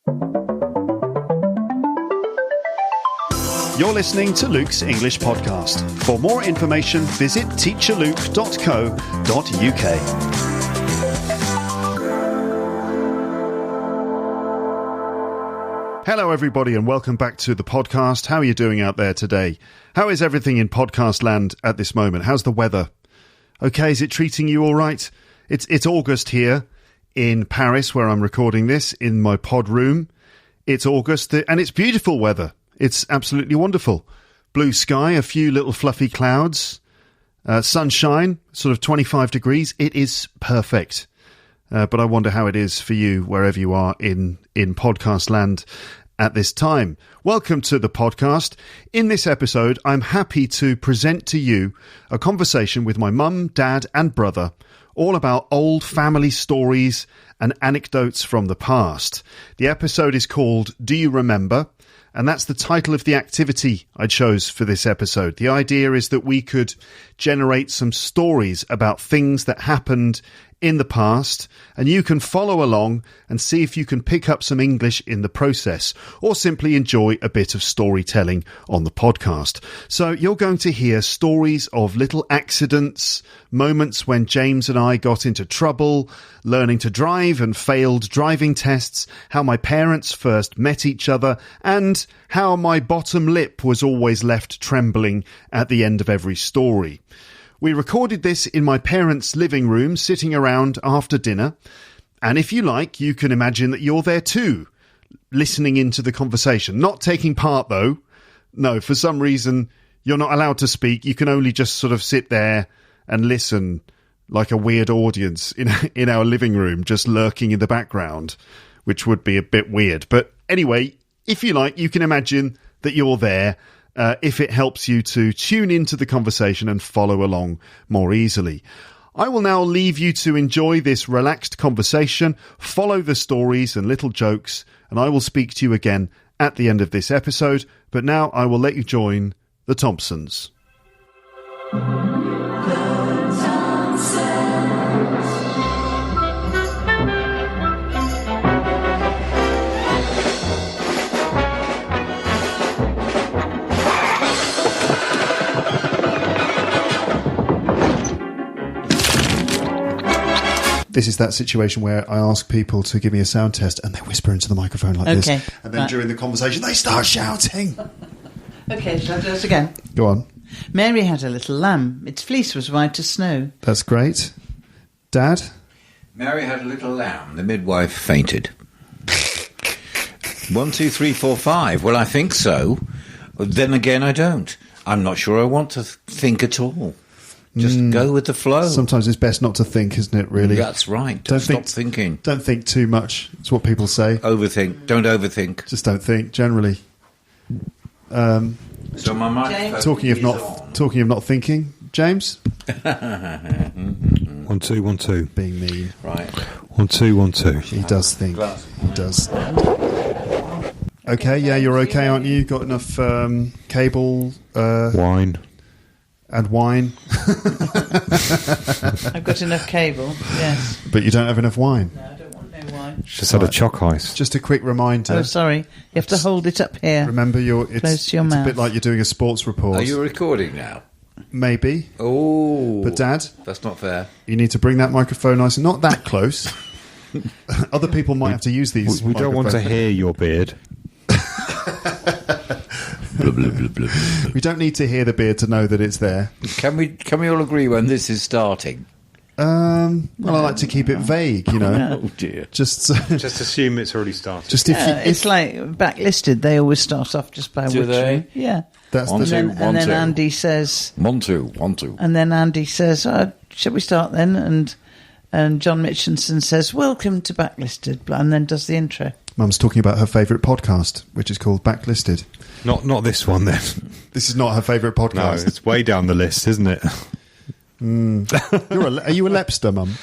You're listening to Luke's English Podcast. For more information, visit teacherluke.co.uk. Hello, everybody, and welcome back to the podcast. How are you doing out there today? How is everything in podcast land at this moment? How's the weather? Okay, is it treating you all right? It's August here in Paris, where I'm recording this, in my pod room. It's August, and it's beautiful weather. It's absolutely wonderful. Blue sky, a few little fluffy clouds, sunshine, sort of 25 degrees. It is perfect. But I wonder how it is for you, wherever you are in podcast land at this time. Welcome to the podcast. In this episode, I'm happy to present to you a conversation with my mum, dad, and brother, all about old family stories and anecdotes from the past. The episode is called Do You Remember? And that's the title of the activity I chose for this episode. The idea is that we could generate some stories about things that happened in the past, and you can follow along and see if you can pick up some English in the process, or simply enjoy a bit of storytelling on the podcast. So you're going to hear stories of little accidents, moments when James and I got into trouble, learning to drive and failed driving tests, how my parents first met each other, and how my bottom lip was always left trembling at the end of every story. We recorded this in my parents' living room, sitting around after dinner. And if you like, you can imagine that you're there too, listening into the conversation. Not taking part, though. No, for some reason, you're not allowed to speak. You can only just sort of sit there and listen like a weird audience in our living room, just lurking in the background, which would be a bit weird. But anyway, if you like, you can imagine that you're there. If it helps you to tune into the conversation and follow along more easily. I will now leave you to enjoy this relaxed conversation, follow the stories and little jokes, and I will speak to you again at the end of this episode. But now I will let you join the Thompsons. This is that situation where I ask people to give me a sound test and they whisper into the microphone like this. And then during the conversation, they start shouting. Okay, shall I do this again? Go on. Mary had a little lamb. Its fleece was white as snow. That's great. Dad? Mary had a little lamb. The midwife fainted. 1, 2, 3, 4, 5. Well, I think so. Then again, I don't. I'm not sure I want to think at all. Just go with the flow. Sometimes it's best not to think, isn't it, really? That's right. Stop thinking. Don't think too much. It's what people say. Overthink. Don't overthink. Just don't think, generally. So my microphone talking of not thinking, James? 1, 2, 1, 2. Being mean. Right. 1, 2, 1, 2. He does think. He does. Okay, yeah, you're okay, aren't you? Got enough cable? Wine. And wine. I've got enough cable, yes. But you don't have enough wine? No, I don't want no wine. Just had a choc ice. Just a quick reminder. Oh, sorry. You have to hold it up here. Remember, close to your mouth. A bit like you're doing a sports report. Are you recording now? Maybe. Oh. But Dad? That's not fair. You need to bring that microphone nice and not that close. Other people might have to use these. We don't want to hear your beard. Blah, blah, blah, blah, blah. We don't need to hear the beard to know that it's there. Can we all agree when this is starting? Well, I like to keep it vague, you know. Oh dear. Just assume it's already started. Just if it's like backlisted. They always start off just by Do witchery. they? Yeah. That's One, the two, and then Andy says, 1, 2, 1, 2. And then Andy says, shall we start then? And John Mitchinson says, welcome to Backlisted, and then does the intro. Mum's talking about her favourite podcast, which is called Backlisted. Not this one, then. This is not her favourite podcast. No, it's way down the list, isn't it? Are you a Lepster, Mum?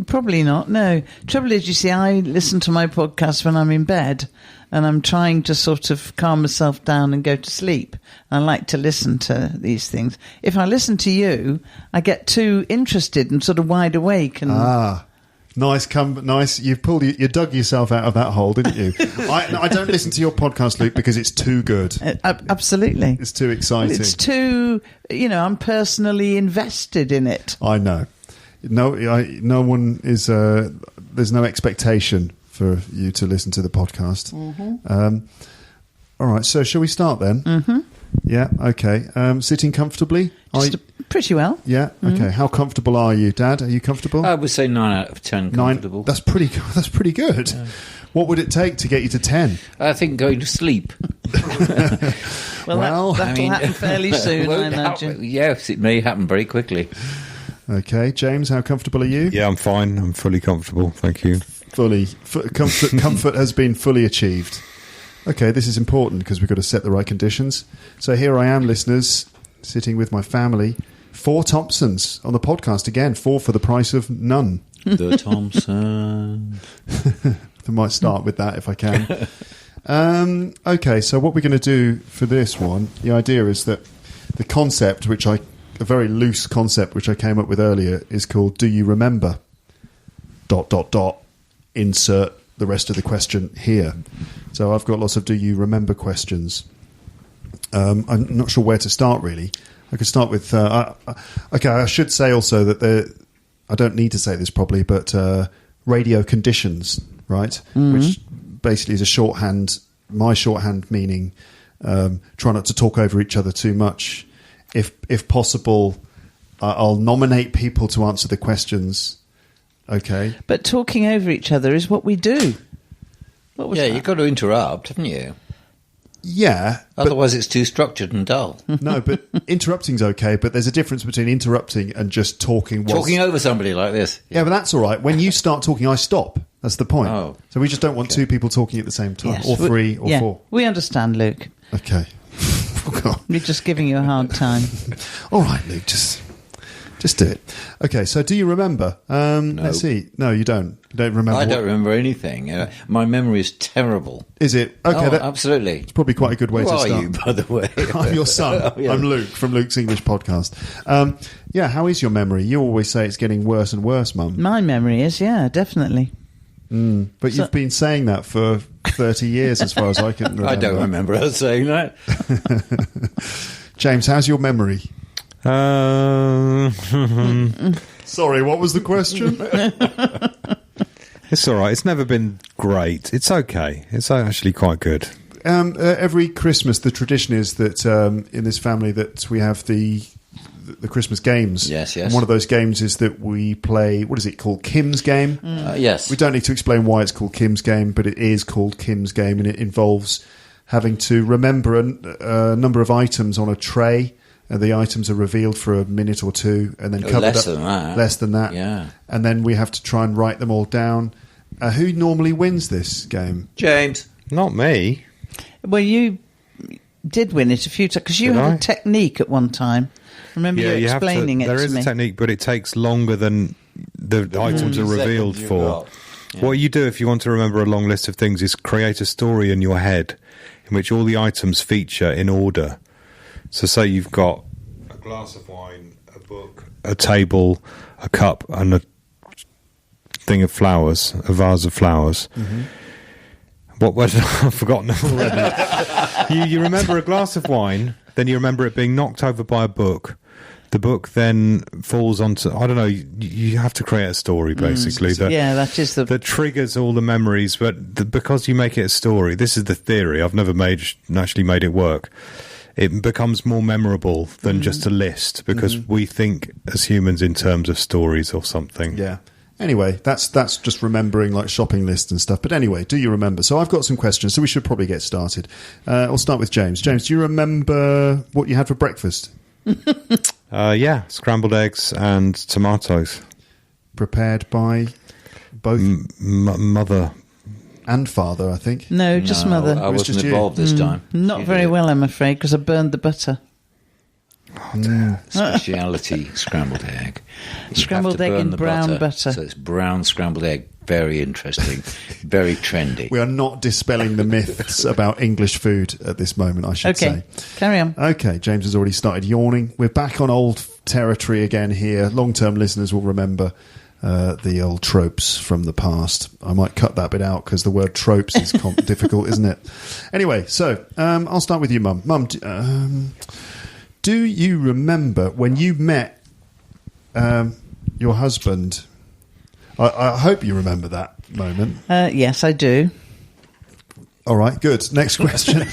Probably not, no. Trouble is, you see, I listen to my podcast when I'm in bed, and I'm trying to sort of calm myself down and go to sleep. I like to listen to these things. If I listen to you, I get too interested and sort of wide awake. And Nice. You dug yourself out of that hole, didn't you? I don't listen to your podcast, Luke, because it's too good. Absolutely. It's too exciting. It's too, I'm personally invested in it. I know. No one is. There's no expectation for you to listen to the podcast. Mm-hmm. All right. So, shall we start then? Mm-hmm. Yeah. Okay. Sitting comfortably. Pretty well. Yeah. Okay. Mm-hmm. How comfortable are you, Dad? Are you comfortable? I would say 9 out of 10 comfortable. 9. That's pretty good. Yeah. What would it take to get you to 10? I think going to sleep. That'll happen fairly soon, I imagine. Yes, it may happen very quickly. Okay, James, how comfortable are you? Yeah, I'm fine. I'm fully comfortable. Thank you. Comfort has been fully achieved. Okay, this is important because we've got to set the right conditions. So here I am, listeners, sitting with my family. 4 Thompsons on the podcast again. 4 for the price of none. The Thompsons. I might start with that if I can. Okay, so what we're going to do for this one, the idea is that the concept, a very loose concept which I came up with earlier, is called Do You Remember? ... Insert the rest of the question here. So I've got lots of Do You Remember questions. I'm not sure where to start, really. I could start with... okay, I should say also that I don't need to say this probably, but radio conditions, right? Mm-hmm. Which basically is a shorthand, my shorthand meaning try not to talk over each other too much. If possible, I'll nominate people to answer the questions. Okay. But talking over each other is what we do. What was that? You've got to interrupt, haven't you? Yeah. Otherwise it's too structured and dull. No, but interrupting's okay, but there's a difference between interrupting and just talking. Talking over somebody like this. Yeah, but that's all right. When you start talking, I stop. That's the point. Oh. So we just don't want 2 people talking at the same time, yes. Or 3 or 4. We understand, Luke. Okay. We're just giving you a hard time. All right, Luke, just do it. Okay, so do you remember? No. Let's see. No, you don't. You don't remember. I don't remember anything. My memory is terrible. Is it? Okay, absolutely. It's probably quite a good way to start. Who are you, by the way? I'm your son. Oh, yeah. I'm Luke from Luke's English podcast. How is your memory? You always say it's getting worse and worse, Mum. My memory is, definitely. But you've been saying that for 30 years, as far as I can remember. I don't remember us saying that. James, how's your memory? Sorry, what was the question? It's all right. It's never been great. It's okay. It's actually quite good. Every Christmas, the tradition is that in this family that we have the Christmas games. Yes. And one of those games is that we play, what is it called? Kim's Game? Yes. We don't need to explain why it's called Kim's Game, but it is called Kim's Game, and it involves having to remember a number of items on a tray. The items are revealed for a minute or 2 and then covered less up. Than that. Less than that. Yeah. And then we have to try and write them all down. Who normally wins this game? James. Not me. Well, you did win it a few times, because you had a technique at one time. Remember you explaining it to me? There is a technique, but it takes longer than the items are revealed for. Yeah. What you do if you want to remember a long list of things is create a story in your head in which all the items feature in order. So say you've got a glass of wine, a book, a table, a cup, and a thing of flowers, a vase of flowers. Mm-hmm. I've forgotten already. You remember a glass of wine, then you remember it being knocked over by a book. The book then falls onto, I don't know, you have to create a story, basically. That is that triggers all the memories, but because you make it a story, this is the theory, I've never actually made it work. It becomes more memorable than just a list, because we think as humans in terms of stories or something. Yeah. Anyway, that's just remembering like shopping lists and stuff. But anyway, do you remember? So I've got some questions, so we should probably get started. I'll start with James. James, do you remember what you had for breakfast? Yeah, scrambled eggs and tomatoes. Prepared by both mother and father, I think. No, just mother. I wasn't involved this time. Not very well, I'm afraid, because I burned the butter. Speciality scrambled egg. Scrambled egg in brown butter. So it's brown scrambled egg. Very interesting. Very trendy. We are not dispelling the myths about English food at this moment, I should say. Carry on. Okay, James has already started yawning. We're back on old territory again here. Long-term listeners will remember. the old tropes from the past. I might cut that bit out because the word tropes is difficult, isn't it? Anyway, so I'll start with you, Mum. Mum, do you remember when you met your husband? I hope you remember that moment. Yes, I do. All right, good. Next question.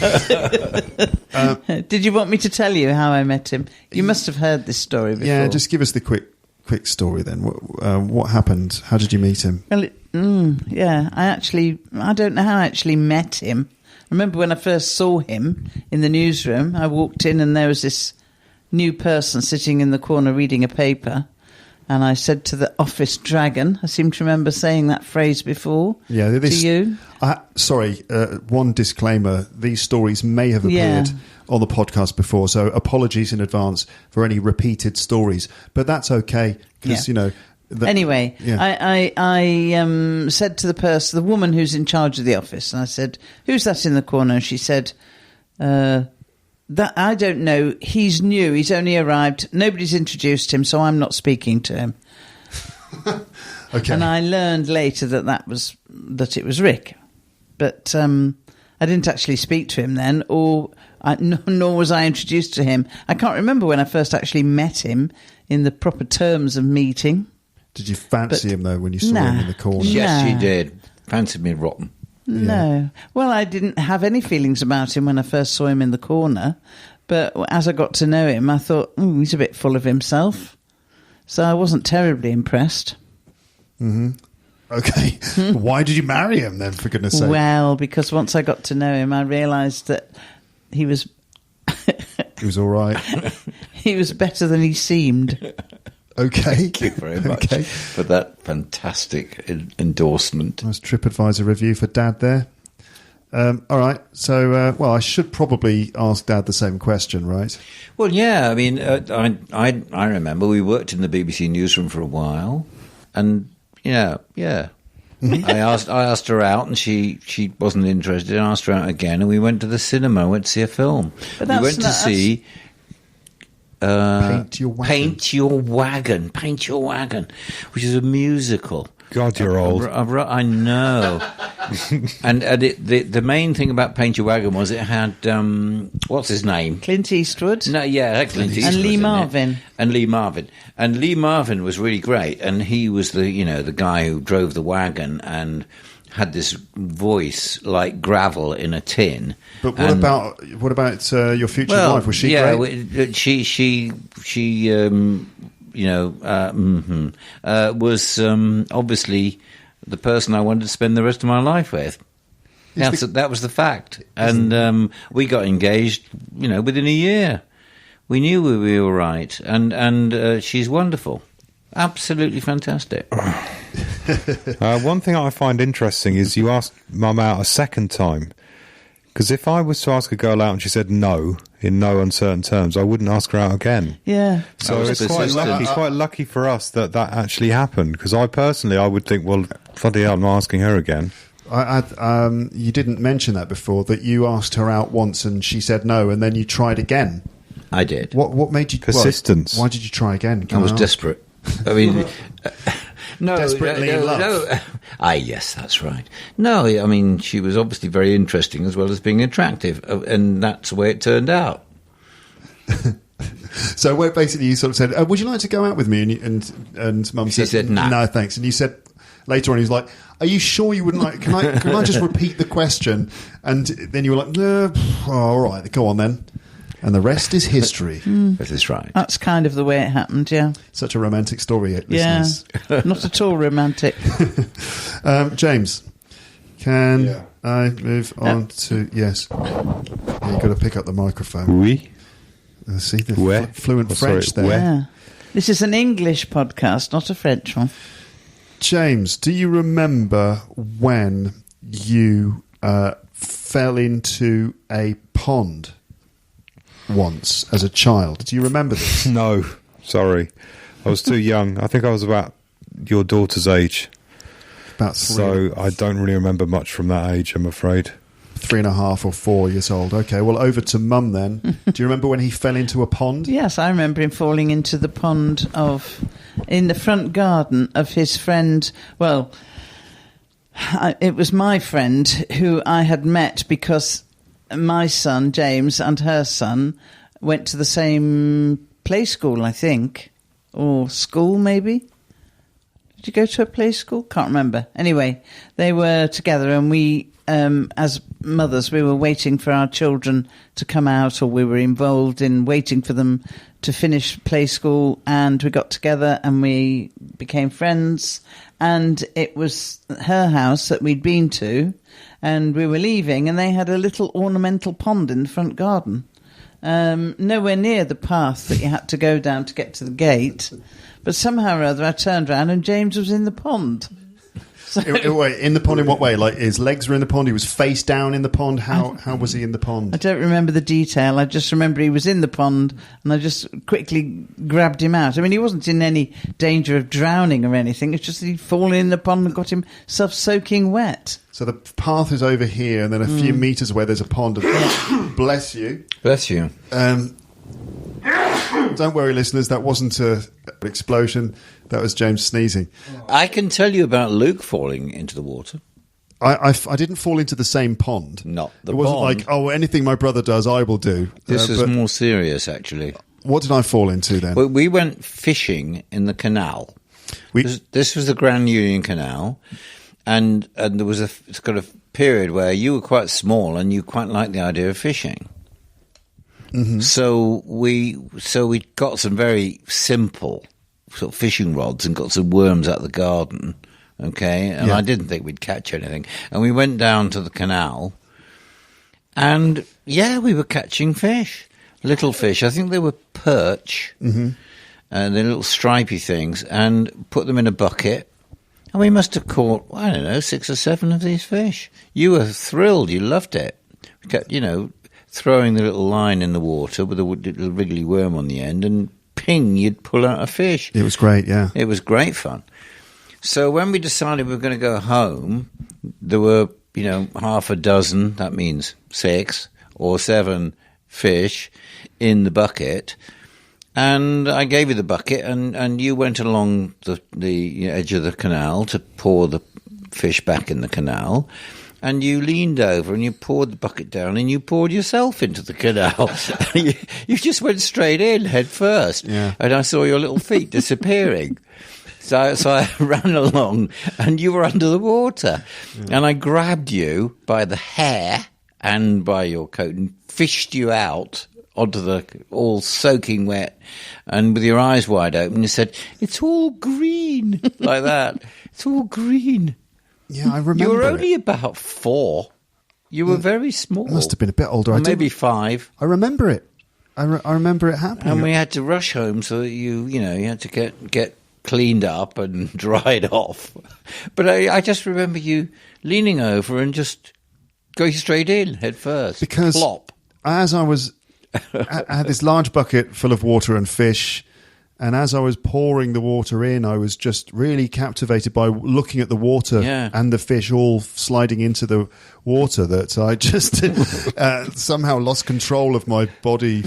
Did you want me to tell you how I met him? You must have heard this story before. Yeah, just give us the quick story then. What happened? How did you meet him? Well, I don't know how I actually met him. I remember when I first saw him in the newsroom, I walked in and there was this new person sitting in the corner reading a paper. And I said to the office dragon, I seem to remember saying that phrase before, to you. Sorry, one disclaimer. These stories may have appeared on the podcast before, so apologies in advance for any repeated stories. But that's okay, because, Anyway, I said to the woman who's in charge of the office, and I said, who's that in the corner? And she said, that I don't know. He's new. He's only arrived. Nobody's introduced him, so I'm not speaking to him. Okay. And I learned later that it was Rick, but I didn't actually speak to him then, nor was I introduced to him. I can't remember when I first actually met him in the proper terms of meeting. Did you fancy him though when you saw him in the corner? Yes, you did. Fancied me rotten. No. Yeah. Well, I didn't have any feelings about him when I first saw him in the corner. But as I got to know him, I thought, he's a bit full of himself. So I wasn't terribly impressed. Mm-hmm. Okay. Why did you marry him then, for goodness sake? Well, because once I got to know him, I realised that he was... He was all right. He was better than he seemed. Okay. Thank you very much for that fantastic endorsement. Nice TripAdvisor review for Dad there. All right. So, I should probably ask Dad the same question, right? Well, yeah. I mean, I remember we worked in the BBC newsroom for a while, and yeah. I asked her out, and she wasn't interested. I asked her out again, and we went to the cinema. I went to see a film. We went to see. Paint Your Wagon, which is a musical. God, you're old. I know. and the main thing about Paint Your Wagon was it had what's his name? Clint Eastwood. No, yeah, Clint Eastwood. And Lee Marvin. And Lee Marvin was really great, and he was the guy who drove the wagon and had this voice like gravel in a tin. But what about your future wife? Was she great? She was obviously the person I wanted to spend the rest of my life with. That was the fact. And we got engaged, within a year. We knew we were right. And she's wonderful. Absolutely fantastic. One thing I find interesting is you asked Mum out a second time. Because if I was to ask a girl out and she said no, in no uncertain terms, I wouldn't ask her out again. Yeah. So it's quite lucky for us that actually happened. Because I would think, well, bloody hell, I'm not asking her again. You didn't mention that before, that you asked her out once and she said no, and then you tried again. I did. What made you... Persistence. Why did you try again? I was desperate. I mean... Desperately in love. Yes, that's right. No, I mean, she was obviously very interesting as well as being attractive, and that's the way it turned out. So basically you sort of said, would you like to go out with me? And Mum said, no, thanks. And you said later on, he was like, are you sure you wouldn't like, can I just repeat the question? And then you were like, no, all right, go on then. And the rest is history. That is right. That's kind of the way it happened, yeah. Such a romantic story, listeners. Yeah, not at all romantic. James, can I move on to... Yes. Yeah, you've got to pick up the microphone. Oui. See the fluent French there. Yeah. This is an English podcast, not a French one. James, do you remember when you fell into a pond once as a child? Do you remember this? No, sorry. I was too young. I think I was about your daughter's age. About 3. So I don't really remember much from that age, I'm afraid. 3.5 or 4 years old. Okay, well, over to Mum then. Do you remember when he fell into a pond? Yes, I remember him falling into the pond in the front garden of his friend. Well, it was my friend who I had met because my son, James, and her son went to the same play school, I think, or school maybe. Did you go to a play school? Can't remember. Anyway, they were together, and we, as mothers, we were waiting for our children to come out, or we were involved in waiting for them to finish play school, and we got together and we became friends. And it was her house that we'd been to, and we were leaving, and they had a little ornamental pond in the front garden. Nowhere near the path that you had to go down to get to the gate. But somehow or other, I turned around and James was in the pond. So, wait, in the pond in what way? Like his legs were in the pond? He was face down in the pond? How was he in the pond? I don't remember the detail. I just remember he was in the pond and I just quickly grabbed him out. I mean, he wasn't in any danger of drowning or anything. It's just that he'd fallen in the pond and got himself soaking wet. So the path is over here, and then a few metres away there's a pond. Bless you. Bless you. Don't worry, listeners, that wasn't an explosion. That was James sneezing. I can tell you about Luke falling into the water. I didn't fall into the same pond. Not the It wasn't pond. like, oh, anything my brother does, I will do. This is but more serious, actually. What did I fall into then? We went fishing in the canal. This was the Grand Union Canal, and there was a kind of period where you were quite small and you quite liked the idea of fishing. Mm-hmm. So we got some very simple sort of fishing rods and got some worms out of the garden, okay? And I didn't think we'd catch anything. And we went down to the canal, and we were catching fish, little fish. I think they were perch, and they're little stripy things, and put them in a bucket. And we must have caught, I don't know, 6 or 7 of these fish. You were thrilled. You loved it. We kept, throwing the little line in the water with a little wriggly worm on the end, and ping, you'd pull out a fish. It was great, yeah. It was great fun. So when we decided we were going to go home, there were, half a dozen, that means 6 or 7 fish in the bucket. And I gave you the bucket, and you went along the edge of the canal to pour the fish back in the canal. And you leaned over and you poured the bucket down and you poured yourself into the canal. you just went straight in, head first. Yeah. And I saw your little feet disappearing. So I ran along and you were under the water. Yeah. And I grabbed you by the hair and by your coat and fished you out onto the all soaking wet. And with your eyes wide open, you said, "It's all green," like that. "It's all green." Yeah, I remember. You were only about 4. You were very small. Must have been a bit older. Or maybe 5. I remember it. I remember it happening. And we had to rush home so that you had to get cleaned up and dried off. But I just remember you leaning over and just going straight in, head first. Because plop. As I had this large bucket full of water and fish. And as I was pouring the water in, I was just really captivated by looking at the water and the fish all sliding into the water that I just somehow lost control of my body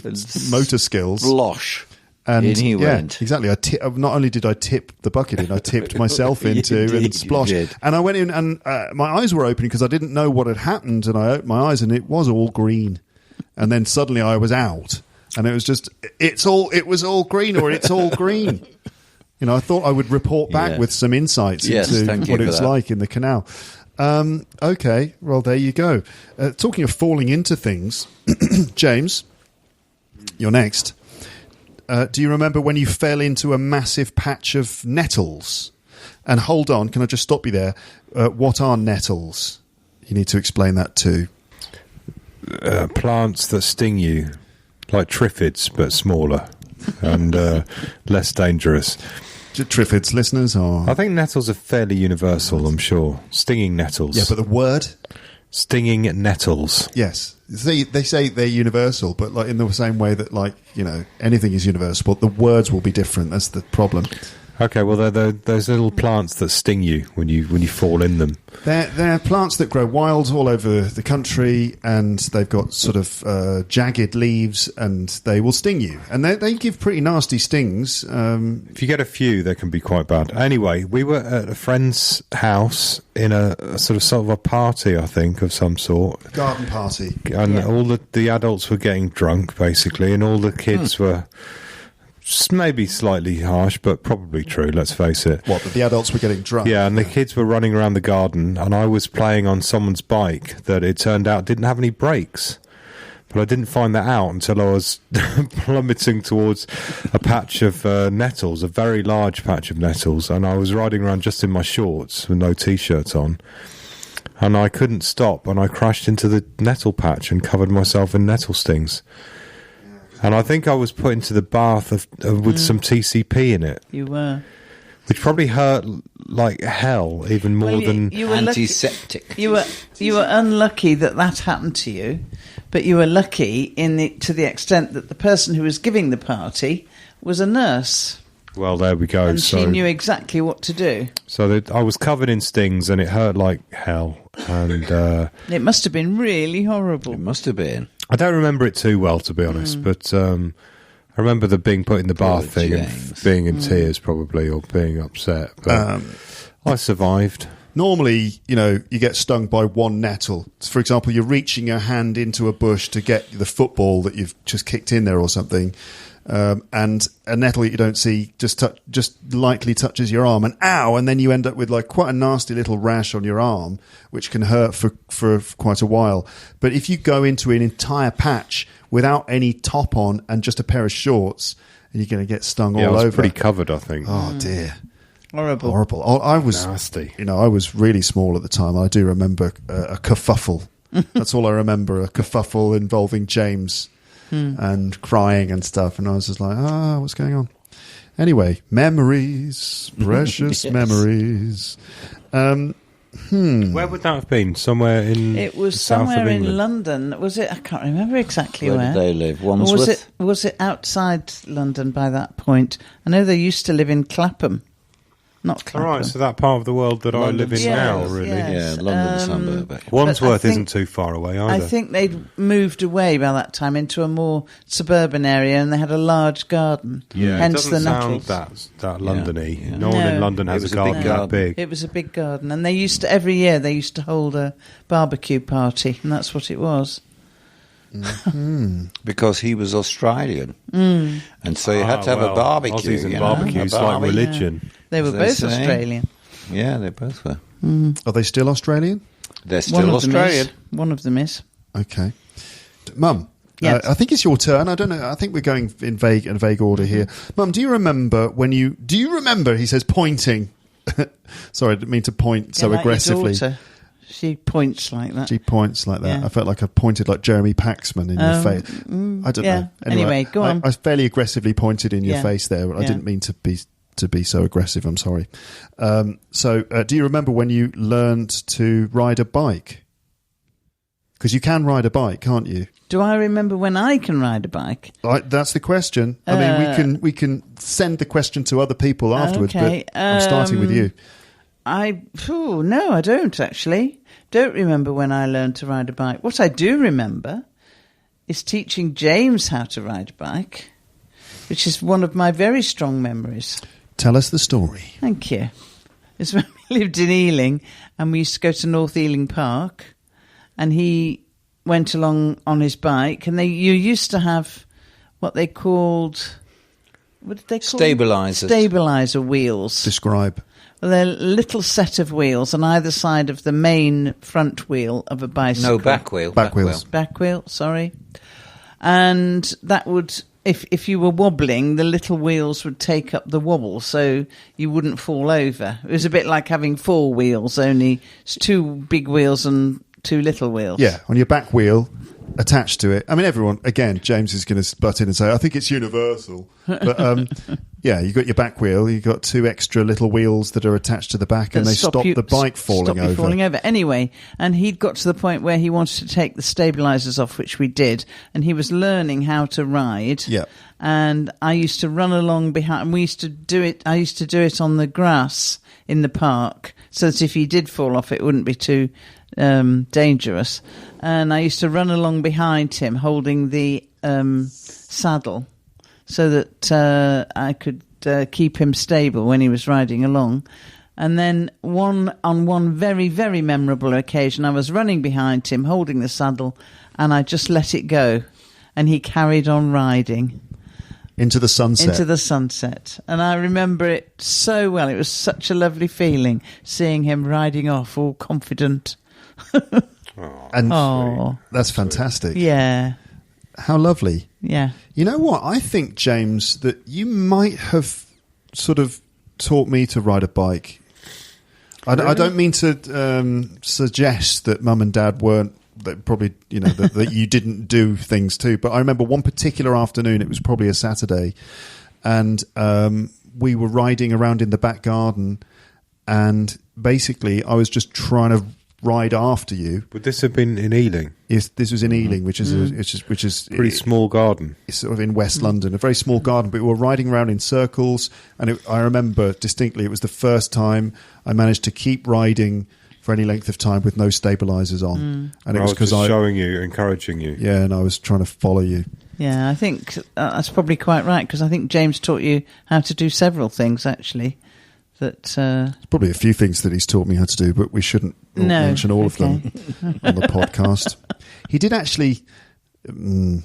motor skills. Slosh. And in he went. Exactly. Not only did I tip the bucket in, I tipped myself into and splosh. And I went in and my eyes were open because I didn't know what had happened. And I opened my eyes and it was all green. And then suddenly I was out. And it was just, it was all green, or it's all green. I thought I would report back with some insights into what it's like in the canal. Okay, well, there you go. Talking of falling into things, James, you're next. Do you remember when you fell into a massive patch of nettles? And hold on, can I just stop you there? What are nettles? You need to explain that too. Plants that sting you. Like triffids, but smaller and less dangerous. Triffids, listeners? Or? I think nettles are fairly universal, I'm sure. Stinging nettles. Yeah, but the word? Stinging nettles. Yes. They say they're universal, but like in the same way that anything is universal, but the words will be different. That's the problem. Okay, well, they're those little plants that sting you when you fall in them. They're plants that grow wild all over the country, and they've got sort of jagged leaves, and they will sting you. And they give pretty nasty stings. If you get a few, they can be quite bad. Anyway, we were at a friend's house in a sort of a party, I think, of some sort. Garden party. And all the adults were getting drunk, basically, and all the kids were... Maybe slightly harsh, but probably true, let's face it. What, that the adults were getting drunk? Yeah, and the kids were running around the garden, and I was playing on someone's bike that it turned out didn't have any brakes. But I didn't find that out until I was plummeting towards a patch of nettles, a very large patch of nettles, and I was riding around just in my shorts with no T-shirt on. And I couldn't stop, and I crashed into the nettle patch and covered myself in nettle stings. And I think I was put into the bath with some TCP in it. You were. Which probably hurt like hell, even more than... You were antiseptic. You were unlucky that happened to you, but you were lucky to the extent that the person who was giving the party was a nurse. Well, there we go. And she knew exactly what to do. So I was covered in stings, and it hurt like hell. And it must have been really horrible. It must have been. I don't remember it too well, to be honest, but I remember the being put in the bath thing and being in tears, probably, or being upset. But I survived. Normally, you get stung by one nettle. For example, you're reaching your hand into a bush to get the football that you've just kicked in there or something, and a nettle that you don't see just lightly touches your arm, and ow, and then you end up with like quite a nasty little rash on your arm, which can hurt for quite a while. But if you go into an entire patch without any top on and just a pair of shorts, you're going to get stung all over. I was pretty covered, I think. Oh dear. Horrible. I was nasty. I was really small at the time. I do remember a kerfuffle. That's all I remember, a kerfuffle involving James and crying and stuff. And I was just like, what's going on? Anyway, memories, precious memories. Where would that have been? Somewhere in It was the south somewhere of England? in London. Was it? I can't remember exactly where. Where did they live? Or Wandsworth? was it outside London by that point? I know they used to live in Clapham. Not Clapham. All right, so that part of the world that I live in now, really. Yes. Yeah, London suburb. Wandsworth But I isn't too far away either. I think they'd moved away by that time into a more suburban area, and they had a large garden. Yeah, hence it doesn't the sound nettles. that London-y. Yeah. No one in No. London has It was a a garden big that garden. big. It was a big garden, and every year they used to hold a barbecue party, and that's what it was. Because he was Australian. And so you had to have a barbecue. Aussies and you know, barbecues a like barbecue. religion. They were As they both say. Australian. Yeah, they both were. Are they still Australian? They're still Australian. One of them is. Okay. Mum, Yes. I think it's your turn. I don't know. I think we're going in vague order here. Mum, do you remember, he says, pointing. Sorry, I didn't mean to point so like your aggressively. daughter. She points like that. She points like that. Yeah. I felt like I pointed like Jeremy Paxman in your face. I don't know. Anyway, go on. I fairly aggressively pointed in your Yeah. face there. But I Yeah. didn't mean to be so aggressive. I'm sorry. So, do you remember when you learned to ride a bike? Because you can ride a bike, can't you? Do I remember when I can ride a bike? That's the question. I mean, we can send the question to other people afterwards, Okay, but I'm starting with you. No, I don't actually. Don't remember when I learned to ride a bike. What I do remember is teaching James how to ride a bike, which is one of my very strong memories. Tell us the story. Thank you. It's when we lived in Ealing, and we used to go to North Ealing Park, and he went along on his bike, and you used to have what they called... What did they call Stabilisers. Stabiliser wheels. Describe. Well, they're a little set of wheels on either side of the main front wheel of a bicycle. No, back wheel. Back wheels. Back wheel, sorry. And that would, if you were wobbling, the little wheels would take up the wobble, so you wouldn't fall over. It was a bit like having four wheels, only it's two big wheels and two little wheels. Yeah, on your back wheel, attached to it. I mean, everyone, again, James is going to butt in and say, I think it's universal. But, yeah, you've got your back wheel, you've got 2 extra little wheels that are attached to the back, and they stop the bike falling over. Anyway, and he'd got to the point where he wanted to take the stabilisers off, which we did, and he was learning how to ride. Yeah. And I used to run along behind, and I used to do it on the grass in the park, so that if he did fall off, it wouldn't be too dangerous. And I used to run along behind him holding the saddle so that I could keep him stable when he was riding along. And then on one very, very memorable occasion, I was running behind him holding the saddle, and I just let it go, and he carried on riding. Into the sunset. And I remember it so well. It was such a lovely feeling, seeing him riding off all confident. And that's fantastic. Yeah. How lovely. Yeah. You know what? I think, James, that you might have sort of taught me to ride a bike. Really? I don't mean to suggest that Mum and Dad weren't, that probably, you know, that you didn't do things too. But I remember one particular afternoon, it was probably a Saturday, and we were riding around in the back garden, and basically I was just trying to ride after you. Would this have been in Ealing? Yes, this was in Ealing, which is pretty small garden. It's sort of in West London, a very small garden. But we were riding around in circles, and I remember distinctly it was the first time I managed to keep riding for any length of time with no stabilisers on. And it was because I was showing you, encouraging you. Yeah, and I was trying to follow you. Yeah, I think that's probably quite right, because I think James taught you how to do several things, actually. There's probably a few things that he's taught me how to do, but we shouldn't mention all of them on the podcast. He did actually. No,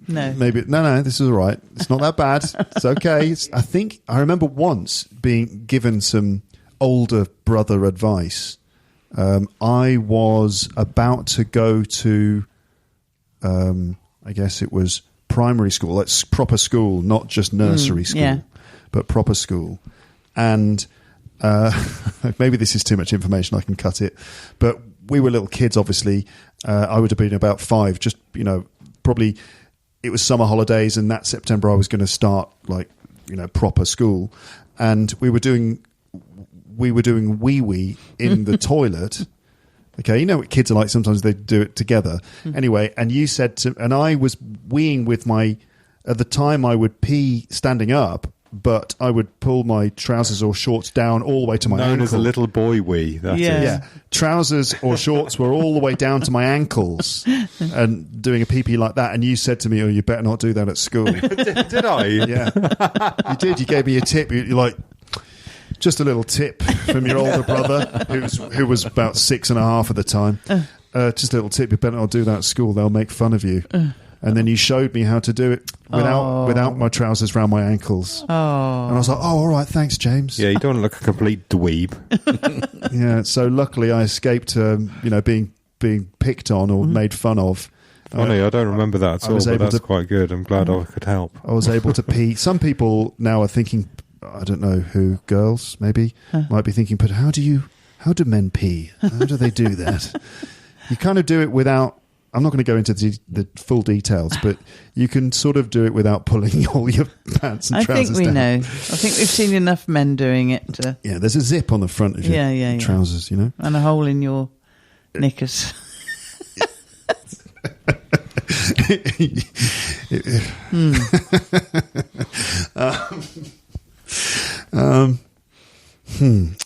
this is all right. It's not that bad. It's okay. I think I remember once being given some older brother advice. I was about to go to, I guess it was primary school. It's proper school, not just nursery school, but proper school. And maybe this is too much information, I can cut it. But we were little kids, obviously. I would have been about 5, just, you know, probably it was summer holidays, and that September I was going to start, like, you know, proper school. And we were doing wee-wee in the toilet. Okay, you know what kids are like, sometimes they do it together. Anyway, and you said and I was weeing with at the time I would pee standing up, but I would pull my trousers or shorts down all the way to my ankle. Known as a little boy wee. Yeah. Trousers or shorts were all the way down to my ankles, and doing a pee-pee like that. And you said to me, "Oh, you better not do that at school." Did I? Yeah, you did. You gave me a tip. You're like, just a little tip from your older brother, who was about 6.5 at the time. Just a little tip. You better not do that at school. They'll make fun of you. And then you showed me how to do it without my trousers around my ankles. And I was like, oh, all right, thanks, James. Yeah, you don't look a complete dweeb. Yeah, so luckily I escaped, being picked on or made fun of. Funny, I don't remember that at all, but that's quite good. I'm glad I could help. I was able to pee. Some people now are thinking, I don't know who, girls maybe, might be thinking, but how do men pee? How do they do that? You kind of do it without... I'm not going to go into the full details, but you can sort of do it without pulling all your pants and trousers down. I think we know. I think we've seen enough men doing it. Yeah, there's a zip on the front of your trousers, you know. And a hole in your knickers.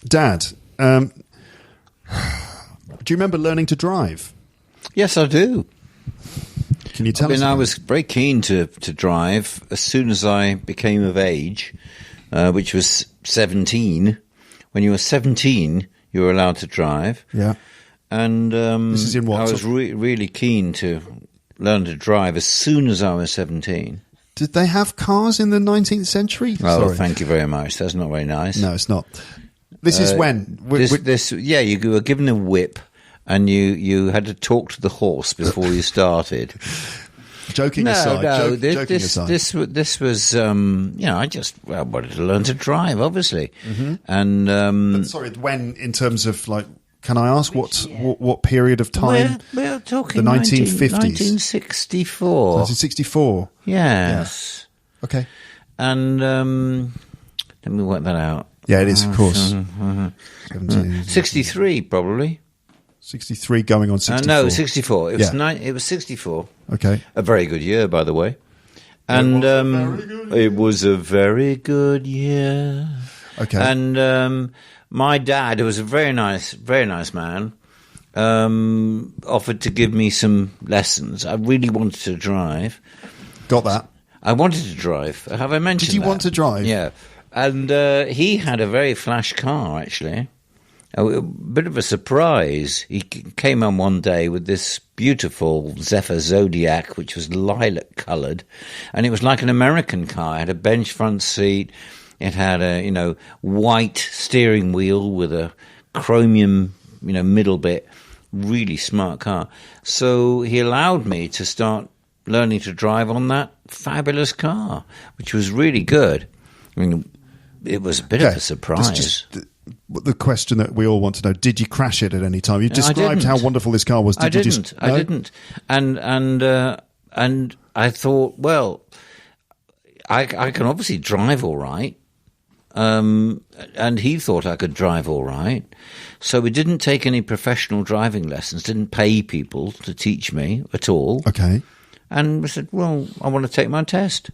Dad, do you remember learning to drive? Yes, I do. Can you tell us? I was very keen to drive as soon as I became of age, which was 17. When you were 17, you were allowed to drive. Yeah. And this is in what? I was really keen to learn to drive as soon as I was 17. Did they have cars in the 19th century? Oh, sorry. Thank you very much. That's not very nice. No, it's not. This is when? You were given a whip. And you had to talk to the horse before you started. Joking aside. This was I just wanted to learn to drive, obviously. Mm-hmm. And but sorry, when in terms of like Can I ask what period of time? We're talking the 1950s. 1964. 1964. Yes. Yeah. Okay. And let me work that out. Yeah, it is, of course. 63, probably. 63 going on 64. No, 64. It was 64. Okay. A very good year, by the way. And it was a very good year. Okay. And my dad, who was a very nice man, offered to give me some lessons. I really wanted to drive. Got that. I wanted to drive. Have I mentioned that? Did you want to drive? Yeah. And he had a very flash car, actually. A bit of a surprise. He came on one day with this beautiful Zephyr Zodiac, which was lilac-coloured, and it was like an American car. It had a bench front seat. It had a, white steering wheel with a chromium, middle bit. Really smart car. So he allowed me to start learning to drive on that fabulous car, which was really good. I mean, it was a bit of a surprise. Just the question that we all want to know: did you crash it at any time? You described how wonderful this car was. I didn't. And I thought, well, I can obviously drive all right. And he thought I could drive all right. So we didn't take any professional driving lessons, didn't pay people to teach me at all. Okay. And we said, well, I want to take my test.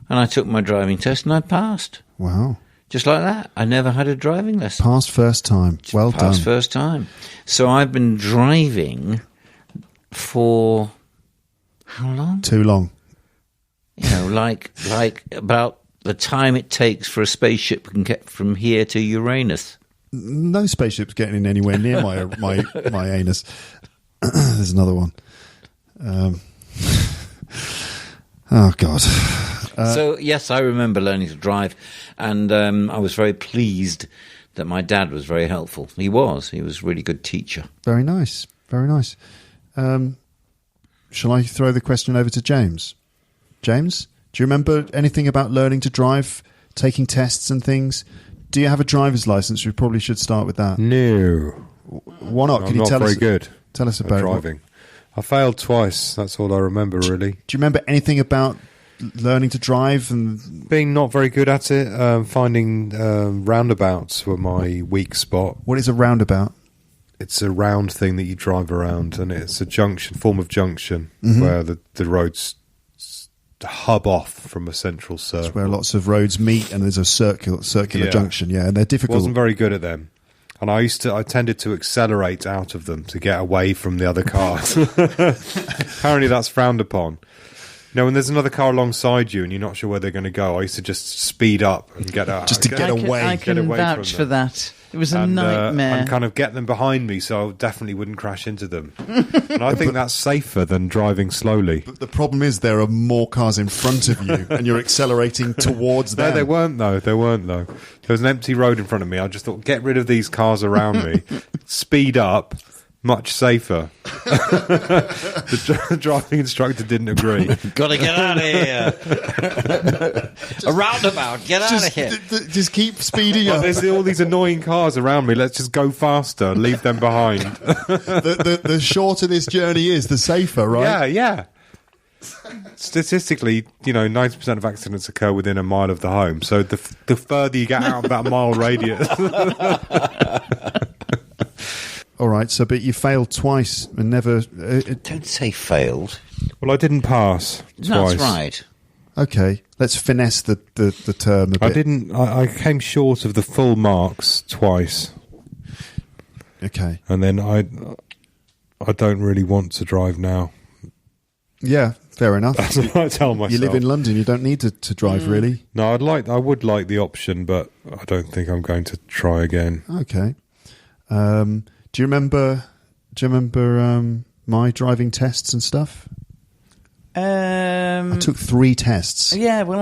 And I took my driving test and I passed. Wow. Just like that. I never had a driving lesson. Passed first time. Well done. Passed first time. So I've been driving for how long? Too long. Like about the time it takes for a spaceship can get from here to Uranus. No spaceship's getting anywhere near my anus. There's another one. Oh, God. So, yes, I remember learning to drive, and I was very pleased that my dad was very helpful. He was a really good teacher. Very nice. Very nice. Shall I throw the question over to James? James, do you remember anything about learning to drive, taking tests and things? Do you have a driver's license? We probably should start with that. No. Why not? I'm not very good. Tell us about driving. I failed twice. That's all I remember, really. Do you remember anything about learning to drive and being not very good at it? Finding roundabouts were my weak spot. What is a roundabout? It's a round thing that you drive around, and it's a form of junction where the roads hub off from a central circle. It's where lots of roads meet, and there's a circular junction. Yeah, and they're difficult. Wasn't very good at them. And I tended to accelerate out of them to get away from the other cars. Apparently that's frowned upon. When there's another car alongside you and you're not sure where they're going to go, I used to just speed up and get out. Just to get away. I can vouch for that. It was a nightmare. And kind of get them behind me so I definitely wouldn't crash into them. And I think that's safer than driving slowly. But the problem is there are more cars in front of you and you're accelerating towards them. No, they weren't though. There was an empty road in front of me. I just thought, get rid of these cars around me. Speed up. Much safer. The driving instructor didn't agree. Got to get out of here. A roundabout. Get out of here. Just keep speeding up. There's all these annoying cars around me. Let's just go faster. Leave them behind. The shorter this journey is, the safer, right? Yeah. Statistically, 90% of accidents occur within a mile of the home. So the further you get out of that mile radius. All right, but you failed twice and never... Don't say failed. Well, I didn't pass twice. That's right. Okay, let's finesse the term a bit. I came short of the full marks twice. Okay. And then I don't really want to drive now. Yeah, fair enough. That's what I tell myself. You live in London, you don't need to drive, really. No, I would like the option, but I don't think I'm going to try again. Okay. Do you remember my driving tests and stuff? I took 3 tests. Yeah, well,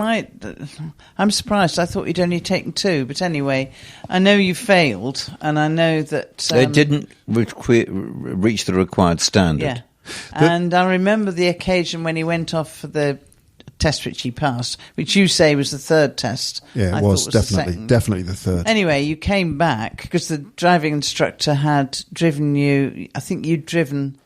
I'm surprised. I thought you'd only taken 2, but anyway, I know you failed, and I know that they didn't reach the required standard. Yeah, and I remember the occasion when he went off for the test which he passed, which you say was the third test. Yeah, I it thought was the definitely second. the third. Anyway, you came back because the driving instructor had driven you. I think you'd driven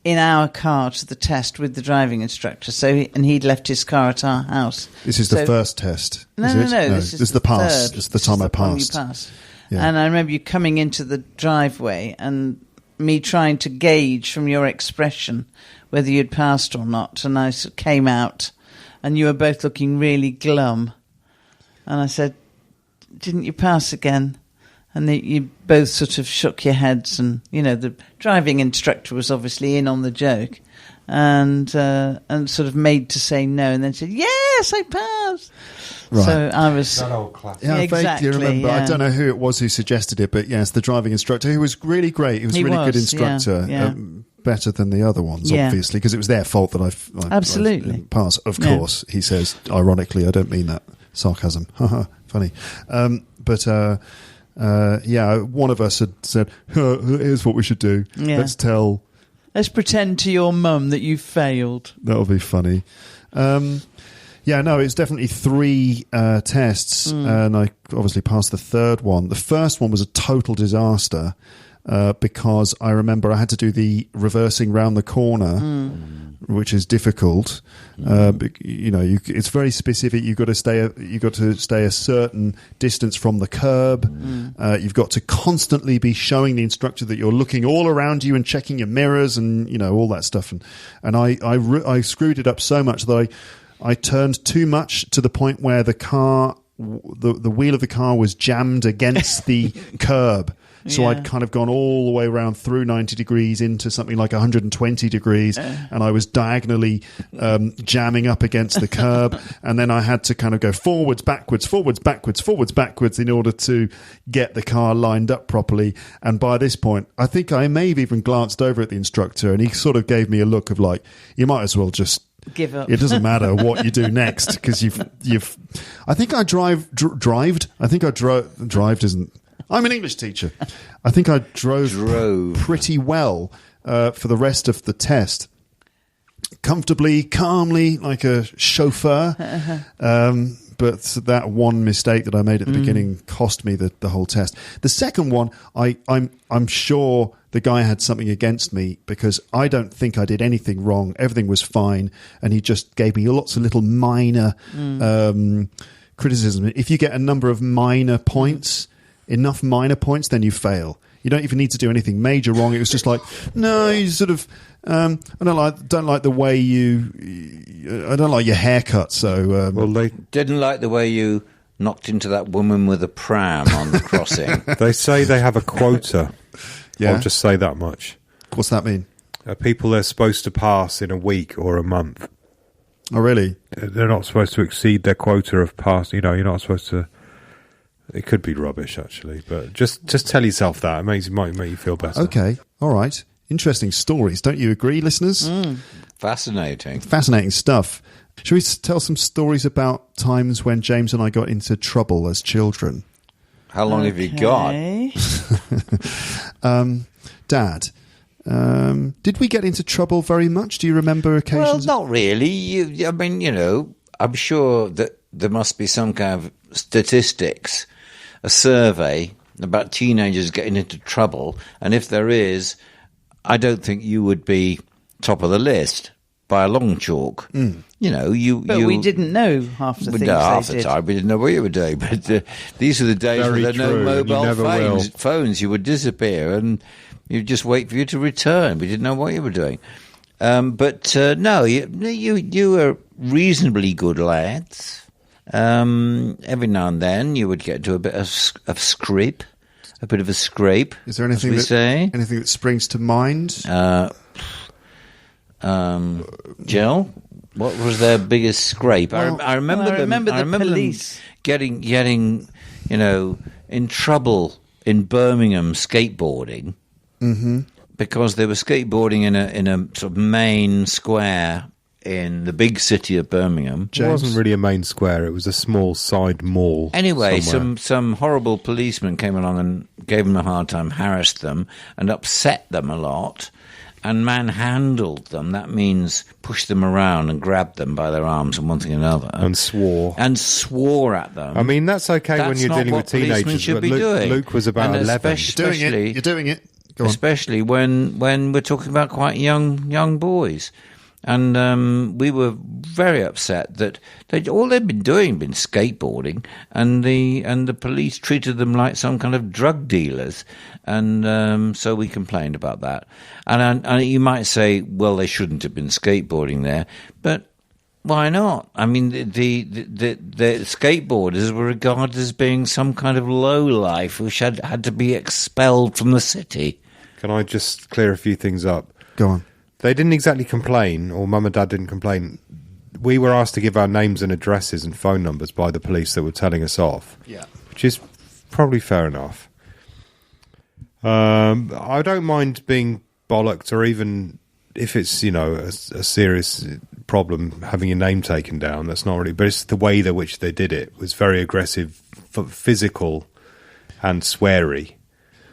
in our car to the test with the driving instructor. And he'd left his car at our house. This is the first test. No, is no, it? no. This is the pass. third. It's the time I one passed. You passed. Yeah. And I remember you coming into the driveway and me trying to gauge from your expression whether you'd passed or not. And I came out and you were both looking really glum. And I said, didn't you pass again? And you both sort of shook your heads, and the driving instructor was obviously in on the joke, and sort of made to say no, and then said, "Yes, I passed." Right. So I was. That old classic. Yeah, I exactly, vaguely remember. yeah. I don't know who it was who suggested it, but yes, the driving instructor, who was really great. He was a really good instructor. Yeah. Better than the other ones, Yeah. obviously, because it was their fault that I Absolutely. didn't pass. Of Yeah. course, he says, ironically, I don't mean that sarcasm. Funny. One of us had said, here's what we should do. Yeah. Let's pretend to your mum that you failed. That'll be funny. It's definitely 3 tests, and I obviously passed the third one. The first one was a total disaster because I remember I had to do the reversing round the corner, which is difficult. It's very specific. You've got to stay a certain distance from the curb. You've got to constantly be showing the instructor that you're looking all around you and checking your mirrors and all that stuff. And I screwed it up so much that I turned too much to the point where the wheel of the car was jammed against the curb. So I'd kind of gone all the way around through 90 degrees into something like 120 degrees, and I was diagonally jamming up against the curb, and then I had to kind of go forwards, backwards in order to get the car lined up properly. And by this point, I think I may have even glanced over at the instructor, and he sort of gave me a look of like, you might as well just give up. It doesn't matter what you do next, because you've. I think I drived. I think I drove isn't. I'm an English teacher. I think I drove pretty well for the rest of the test. Comfortably, calmly, like a chauffeur. But that one mistake that I made at the beginning cost me the whole test. The second one, I'm sure the guy had something against me, because I don't think I did anything wrong. Everything was fine, and he just gave me lots of little minor criticism. If you get a number of minor points, enough minor points, then you fail. You don't even need to do anything major wrong. It was just like, no, you sort of, I don't like the way I don't like your haircut. So, they didn't like the way you knocked into that woman with a pram on the crossing. They say they have a quota. Yeah. I'll just say that much. What's that mean? People they're supposed to pass in a week or a month. Oh, really? They're not supposed to exceed their quota of pass. You're not supposed to. It could be rubbish, actually, but just tell yourself that. It might make you feel better. Okay, all right. Interesting stories. Don't you agree, listeners? Fascinating stuff. Shall we tell some stories about times when James and I got into trouble as children? How long have you got? Dad, did we get into trouble very much? Do you remember occasions? Well, not really. I'm sure that there must be some kind of statistics, a survey about teenagers getting into trouble, and if there is, I don't think you would be top of the list by a long chalk. But we didn't know half the things half they the did. time we didn't know what you were doing. But these are the days Very where there are true, no and you mobile never phones. You would disappear, and you'd just wait for you to return. We didn't know what you were doing. No, you were reasonably good lads. Every now and then you would get to a bit of scrape, a bit of a scrape. Is there anything anything that springs to mind? Jill, what was their biggest scrape? Well, I remember the police them getting in trouble in Birmingham skateboarding. Because they were skateboarding in a sort of main square in the big city of Birmingham. It wasn't really a main square, it was a small side mall. Anyway, somewhere. some horrible policeman came along and gave them a hard time, harassed them and upset them a lot. and manhandled them. That means pushed them around and grabbed them by their arms and one thing and another. And swore. And swore at them. I mean, that's okay when you're dealing with teenagers. Should But be doing. Luke was about 11. You're doing it. Go on. Especially when we're talking about quite young boys. And we were very upset that all they'd been doing been skateboarding, and the police treated them like some kind of drug dealers, and so we complained about that. And you might say, well, they shouldn't have been skateboarding there, but why not? I mean, the skateboarders were regarded as being some kind of lowlife which had to be expelled from the city. Can I just clear a few things up? Go on. They didn't exactly complain, or Mum and Dad didn't complain. We were asked to give our names and addresses and phone numbers by the police that were telling us off. Yeah. Which is probably fair enough. I don't mind being bollocked, or even if it's, a serious problem, having your name taken down. That's not really... But it's the way in which they did it was very aggressive, physical and sweary,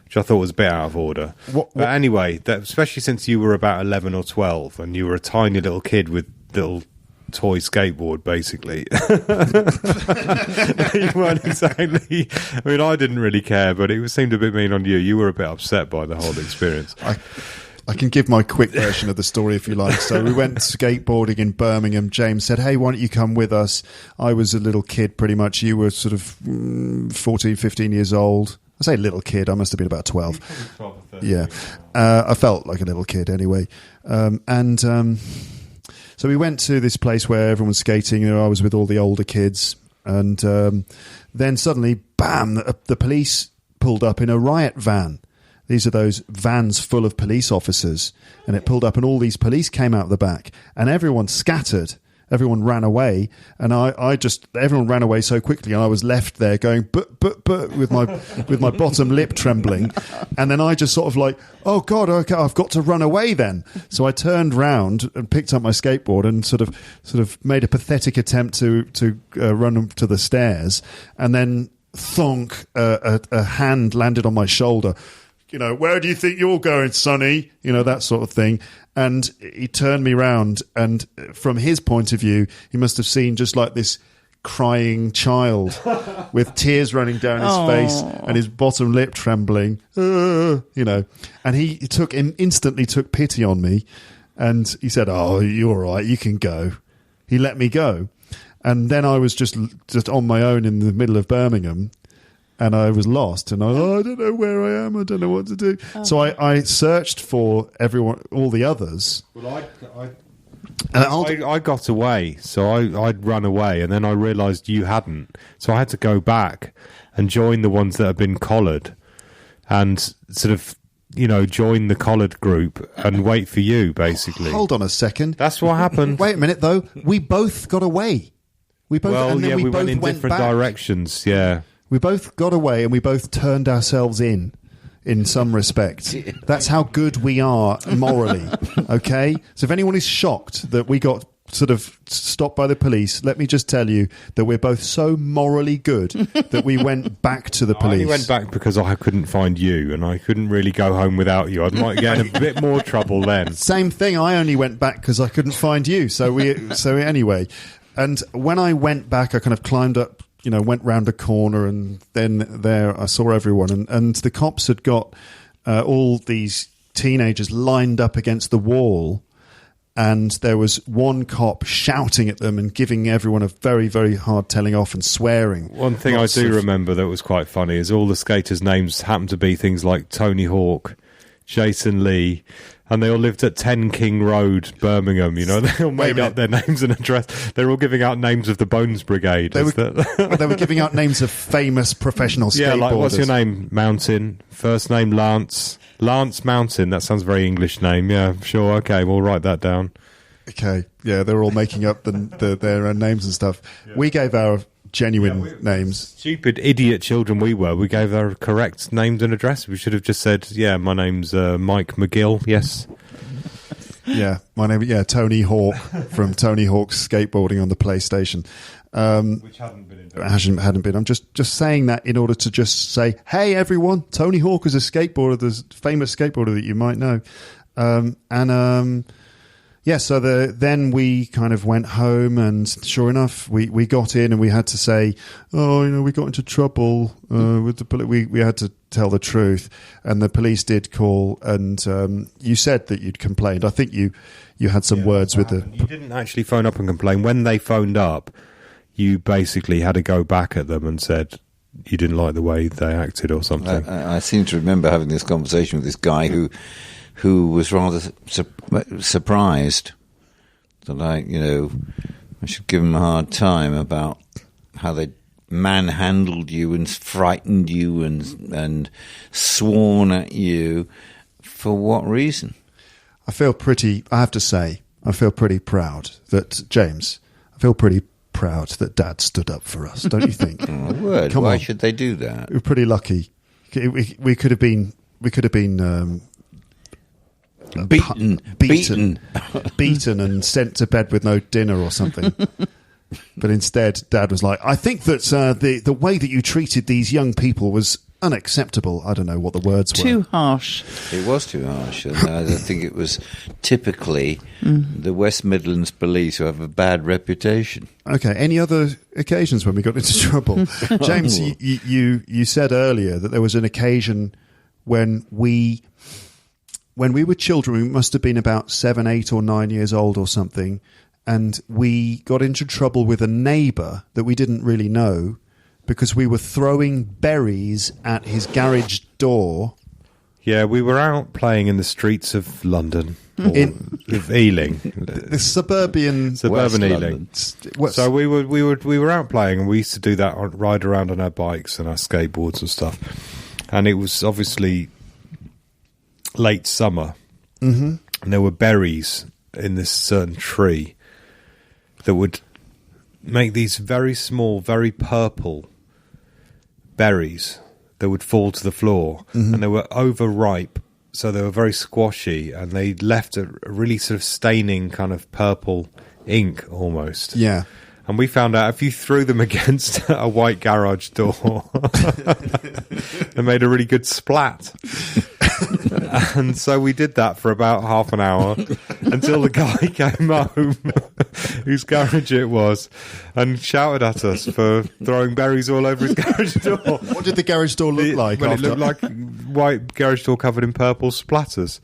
which I thought was a bit out of order. But anyway, especially since you were about 11 or 12 and you were a tiny little kid with little toy skateboard, basically. You weren't exactly... I mean, I didn't really care, but it seemed a bit mean on you. You were a bit upset by the whole experience. I can give my quick version of the story if you like. So we went skateboarding in Birmingham. James said, hey, why don't you come with us? I was a little kid pretty much. You were sort of 14, 15 years old. I say little kid, I must have been about 12. 12 or 13. Yeah. I felt like a little kid anyway. So we went to this place where everyone's skating. I was with all the older kids. And then suddenly, bam, the police pulled up in a riot van. These are those vans full of police officers. And it pulled up and all these police came out the back. And everyone scattered. Everyone ran away, and everyone ran away so quickly, and I was left there going, but, with my bottom lip trembling. And then I just sort of like, oh God, okay, I've got to run away then. So I turned round and picked up my skateboard and sort of made a pathetic attempt to run to the stairs. And then thonk, a hand landed on my shoulder. Where do you think you're going, Sonny? That sort of thing. And he turned me round, and from his point of view, he must have seen just like this crying child with tears running down his face and his bottom lip trembling, and he instantly took pity on me, and he said, oh, you're all right, you can go. He let me go. And then I was just on my own in the middle of Birmingham. And I was lost, and I don't know where I am. I don't know what to do. Oh. So I searched for everyone, all the others. Well, I got away, so I'd run away, and then I realised you hadn't. So I had to go back and join the ones that had been collared, and sort of, join the collared group and wait for you, basically. Hold on a second. That's what happened. Wait a minute, though. We both got away. We both went in different directions. Yeah. We both got away and we both turned ourselves in some respect. That's how good we are morally, okay? So if anyone is shocked that we got sort of stopped by the police, let me just tell you that we're both so morally good that we went back to the police. I only went back because I couldn't find you, and I couldn't really go home without you. I might get in a bit more trouble then. Same thing, I only went back because I couldn't find you. So anyway, and when I went back, I kind of climbed up, went round a corner, and then there I saw everyone. And the cops had got all these teenagers lined up against the wall, and there was one cop shouting at them and giving everyone a very, very hard telling off and swearing. One thing I do remember that was quite funny is all the skaters' names happened to be things like Tony Hawk, Jason Lee, and they all lived at 10 King Road, Birmingham. They all made up their names and address. They were all giving out names of the Bones Brigade. They were giving out names of famous professional skateboarders. Yeah, like, what's your name? Mountain. First name, Lance. Lance Mountain. That sounds a very English name. Yeah, sure. Okay, we'll write that down. Okay. Yeah, they're all making up their own names and stuff. Yeah. We gave our genuine names. Stupid idiot children we were. We gave our correct names and address. We should have just said, my name's Mike McGill. Yes. Yeah, my name. Yeah, Tony Hawk from Tony Hawk's skateboarding on the PlayStation. Which hadn't been. I'm just saying that in order to just say, hey everyone, Tony Hawk is a skateboarder, the famous skateboarder that you might know. So then we kind of went home, and sure enough, we got in and we had to say, we got into trouble with the police. We had to tell the truth, and the police did call, and you said that you'd complained. I think you had some words with the... You didn't actually phone up and complain. When they phoned up, you basically had to go back at them and said you didn't like the way they acted or something. I seem to remember having this conversation with this guy who was rather surprised that I should give him a hard time about how they manhandled you and frightened you and sworn at you. For what reason? I have to say, I feel pretty proud that, James, proud that Dad stood up for us, don't you think? Word. Why should they do that? We're pretty lucky. We could have been beaten and sent to bed with no dinner or something. But instead, Dad was like, I think that the way that you treated these young people was unacceptable. I don't know what the words were. Too harsh. It was too harsh. And I think it was typically the West Midlands police who have a bad reputation. Okay, any other occasions when we got into trouble? James, you said earlier that there was an occasion when we were children. We must have been about 7, 8 or 9 years old or something, and we got into trouble with a neighbour that we didn't really know because we were throwing berries at his garage door. Yeah, we were out playing in the streets of London, of Ealing, the suburban Ealing. So we were out playing, and we used to do that, ride around on our bikes and our skateboards and stuff. And it was obviously late summer, and there were berries in this certain tree that would make these very small, very purple berries that would fall to the floor, and they were overripe, so they were very squashy, and they left a really sort of staining kind of purple ink almost. Yeah. And we found out if you threw them against a white garage door, they made a really good splat. And so we did that for about half an hour until the guy came home, whose garage it was, and shouted at us for throwing berries all over his garage door. What did the garage door look like? Well, it looked like white garage door covered in purple splatters.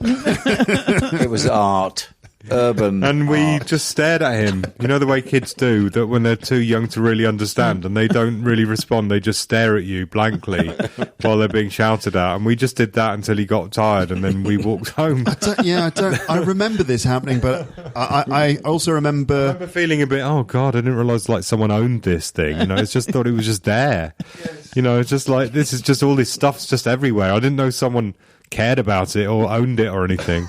It was art. Urban and we art. Just stared at him. You know the way kids do, that when they're too young to really understand and they don't really respond, they just stare at you blankly while they're being shouted at. And we just did that until he got tired, and then we walked home. I remember this happening, but I also remember feeling a bit, oh God, I didn't realise like someone owned this thing. It's just thought it was just there. Yes. It's just like, this is just all this stuff's just everywhere. I didn't know someone cared about it or owned it or anything.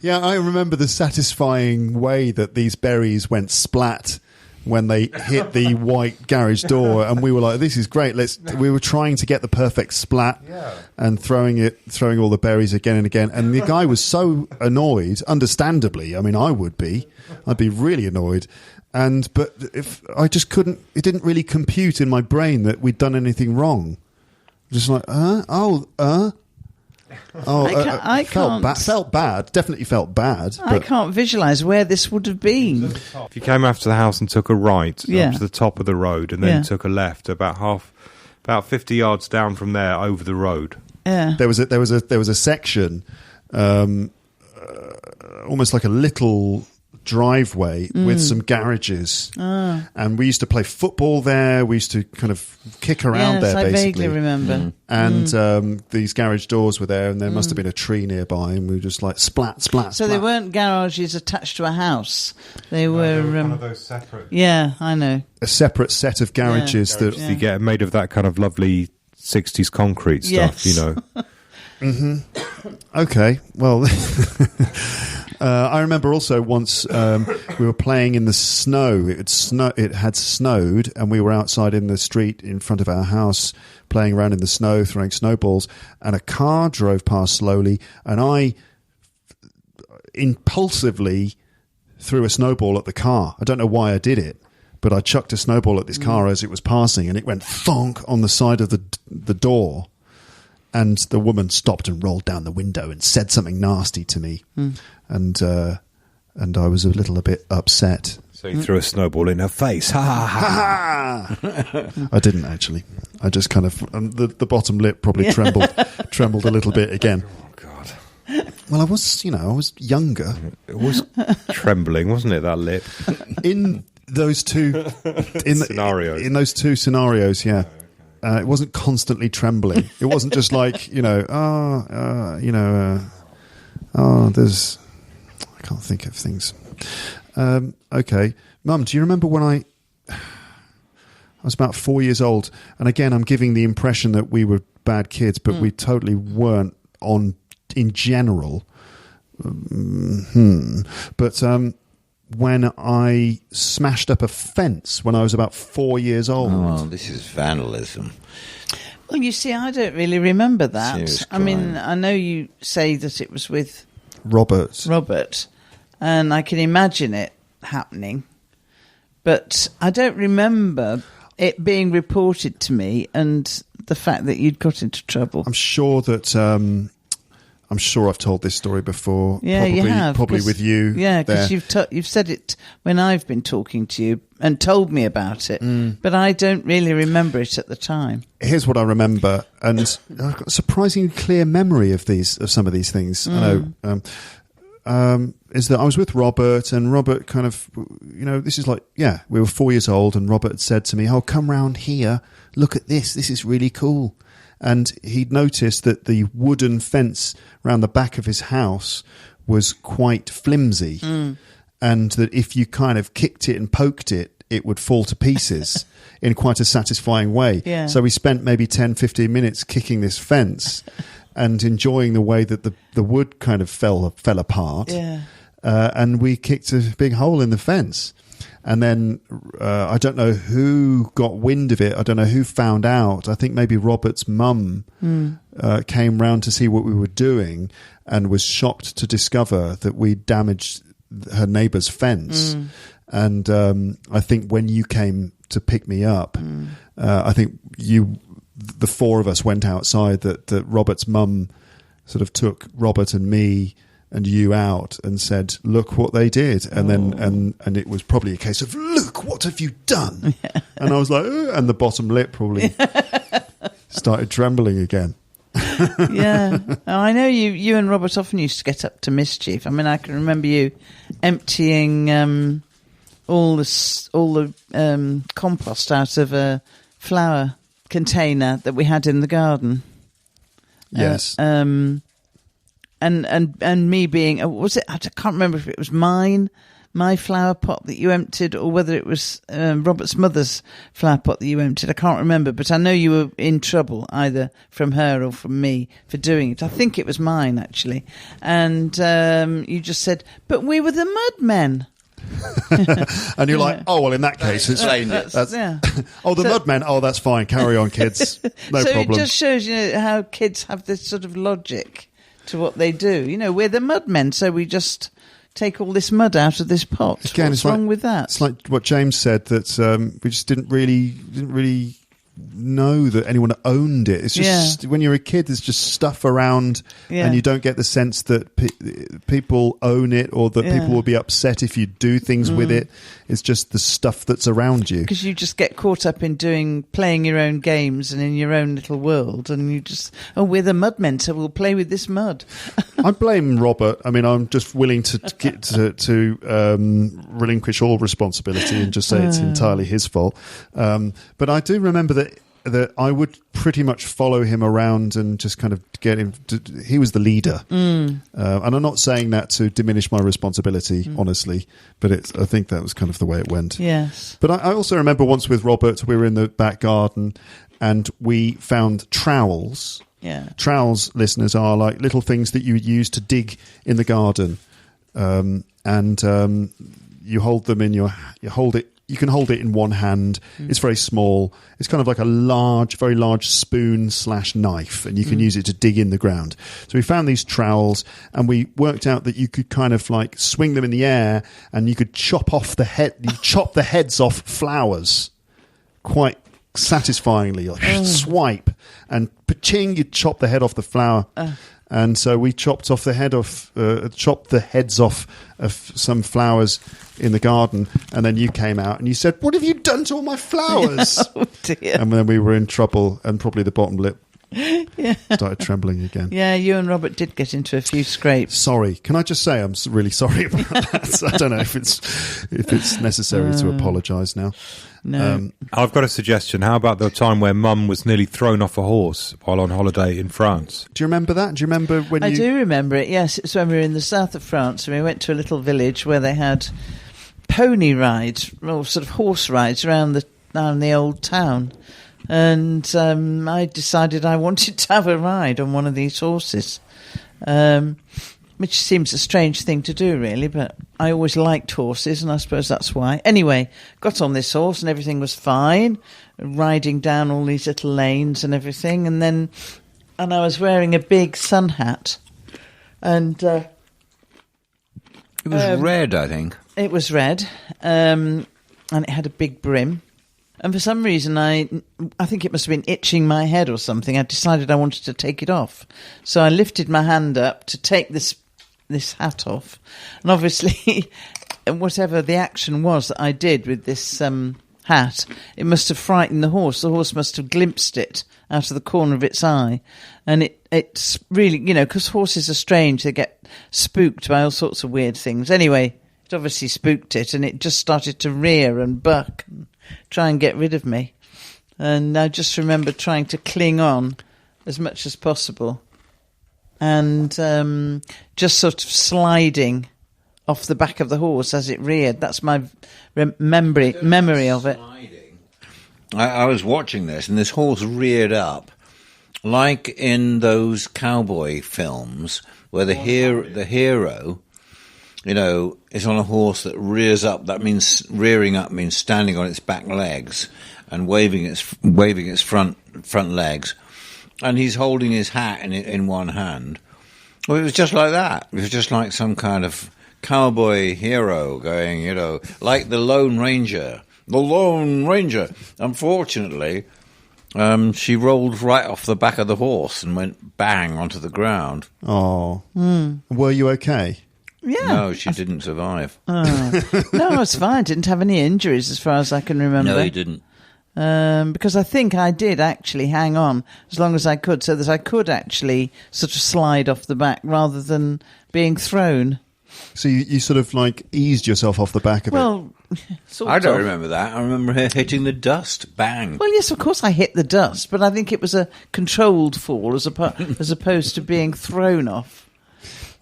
Yeah, I remember the satisfying way that these berries went splat when they hit the white garage door, and we were like, "This is great." We were trying to get the perfect splat, and throwing all the berries again and again. And the guy was so annoyed, understandably. I mean, I'd be really annoyed. But if I just couldn't, it didn't really compute in my brain that we'd done anything wrong. Just like, I felt bad. Definitely felt bad. I can't visualise where this would have been. If you came after the house and took a right up to the top of the road, and then took a left about 50 yards down from there over the road. Yeah, there was a section, almost like a little driveway with some garages, and we used to play football there. We used to kind of kick around there. I basically. vaguely remember. And these garage doors were there, and there must have been a tree nearby, and we were just like splat. So they weren't garages attached to a house. They were one of those separate. Yeah, I know. A separate set of garages that you get made of that kind of lovely 60s concrete stuff. Mm-hmm. Okay, well, I remember also once we were playing in the snow. It had snowed, and we were outside in the street in front of our house playing around in the snow, throwing snowballs, and a car drove past slowly, and I impulsively threw a snowball at the car. I don't know why I did it, but I chucked a snowball at this car as it was passing, and it went thonk on the side of the door. and the woman stopped and rolled down the window and said something nasty to me, and I was a bit upset. So you threw a snowball in her face. Ha ha ha! I didn't actually. I just kind of the bottom lip probably trembled a little bit again. Oh God! Well, I was younger. It was trembling, wasn't it? That lip. In those two scenarios. In those two scenarios, yeah. It wasn't constantly trembling. It wasn't just like, there's... I can't think of things. Okay. Mum, do you remember when I was about 4 years old? And again, I'm giving the impression that we were bad kids, but we totally weren't in general. But when I smashed up a fence when I was about 4 years old. Oh, this is vandalism. Well, you see, I don't really remember that. Serious I mean, crime. I know you say that it was with Robert, and I can imagine it happening, but I don't remember it being reported to me and the fact that you'd got into trouble. I'm sure I've told this story before. Yeah, probably, you have. Probably with you. Yeah, because you've said it when I've been talking to you and told me about it, but I don't really remember it at the time. Here's what I remember, and I've got a surprisingly clear memory of some of these things. I know is that I was with Robert, and Robert kind of, this is like, we were 4 years old, and Robert had said to me, "Oh, come round here, look at this. This is really cool." And he'd noticed that the wooden fence around the back of his house was quite flimsy, and that if you kind of kicked it and poked it, it would fall to pieces in quite a satisfying way. Yeah. So we spent maybe 10, 15 minutes kicking this fence and enjoying the way that the wood kind of fell apart. Yeah. And we kicked a big hole in the fence. And then I don't know who got wind of it. I don't know who found out. I think maybe Robert's mum came round to see what we were doing and was shocked to discover that we damaged her neighbour's fence. And I think when you came to pick me up, I think the four of us went outside, that Robert's mum sort of took Robert and me and you out and said, "Look what they did," and then and it was probably a case of, "Look, what have you done?" And I was like, and the bottom lip probably started trembling again. Yeah, I know you and Robert often used to get up to Mischief. I mean, I can remember you emptying all the compost out of a flower container that we had in the garden. Yes. And me being, was it? I can't remember if it was my flower pot that you emptied, or whether it was Robert's mother's flower pot that you emptied. I can't remember, but I know you were in trouble either from her or from me for doing it. I think it was mine actually, and you just said, "But we were the mud men." And you're like, "Oh well, in that case, it's yeah. Oh, the mud men. Oh, that's fine. Carry on, kids. No so problem." It just shows how kids have this sort of logic to what they do. We're the mud men, so we just take all this mud out of this pot. Again, what's wrong with that? It's like what James said, that we just didn't really know that anyone owned it. It's just when you're a kid, there's just stuff around, and you don't get the sense that people own it, or that people will be upset if you do things with it. It's just the stuff that's around you, because you just get caught up in playing your own games and in your own little world, and you just, we're the mud men, so we'll play with this mud. I blame Robert. I mean, I'm just willing to get to relinquish all responsibility and just say it's entirely his fault. But I do remember that I would pretty much follow him around and just kind of get him he was the leader. And I'm not saying that to diminish my responsibility, honestly, but I think that was kind of the way it went. Yes. But I also remember once with Robert, we were in the back garden and we found trowels. Yeah. Trowels, listeners, are like little things that you use to dig in the garden. You hold them you can hold it in one hand. It's very small. It's kind of like a very large spoon/knife, and you can use it to dig in the ground. So we found these trowels, and we worked out that you could kind of like swing them in the air, and you could chop the heads off flowers quite satisfyingly. Like, swipe, and pa-ching, you chop the head off the flower. And so we chopped the heads off of some flowers in the garden, and then you came out and you said, "What have you done to all my flowers?" Oh dear. And then we were in trouble, and probably the bottom lip started trembling again. Yeah, you and Robert did get into a few scrapes. Sorry, can I just say I'm really sorry about that? I don't know if it's necessary to apologise now. No. I've got a suggestion. How about the time where Mum was nearly thrown off a horse while on holiday in France? Do you remember that? Do you remember when I do remember it, yes. It's when we were in the south of France, and we went to a little village where they had pony rides, or sort of horse rides around the old town. And I decided I wanted to have a ride on one of these horses, which seems a strange thing to do, really, but I always liked horses, and I suppose that's why. Anyway, got on this horse, and everything was fine, riding down all these little lanes and everything, and I was wearing a big sun hat, and it was red, I think. It was red, and it had a big brim. And for some reason, I think it must have been itching my head or something. I decided I wanted to take it off. So I lifted my hand up to take this hat off. And obviously, whatever the action was that I did with this hat, it must have frightened the horse. The horse must have glimpsed it out of the corner of its eye. And it's really, because horses are strange. They get spooked by all sorts of weird things. Anyway, it obviously spooked it, and it just started to rear and buck and try and get rid of me. And I just remember trying to cling on as much as possible, and just sort of sliding off the back of the horse as it reared. That's my memory of it. I was watching this, and this horse reared up like in those cowboy films where the hero is on a horse that rears up. That means rearing up means standing on its back legs and waving its front legs, and he's holding his hat in one hand. Well, it was just like that. It was just like some kind of cowboy hero going, like the Lone Ranger. The Lone Ranger. Unfortunately, she rolled right off the back of the horse and went bang onto the ground. Oh, were you okay? Yeah. No, she didn't survive. Oh. No, I was fine. Didn't have any injuries as far as I can remember. No, you didn't. Because I think I did actually hang on as long as I could, so that I could actually sort of slide off the back rather than being thrown. So you sort of like eased yourself off the back of it? Well, sort I don't of. remember that. I remember her hitting the dust. Bang. Well, yes, of course I hit the dust, but I think it was a controlled fall as opposed to being thrown off.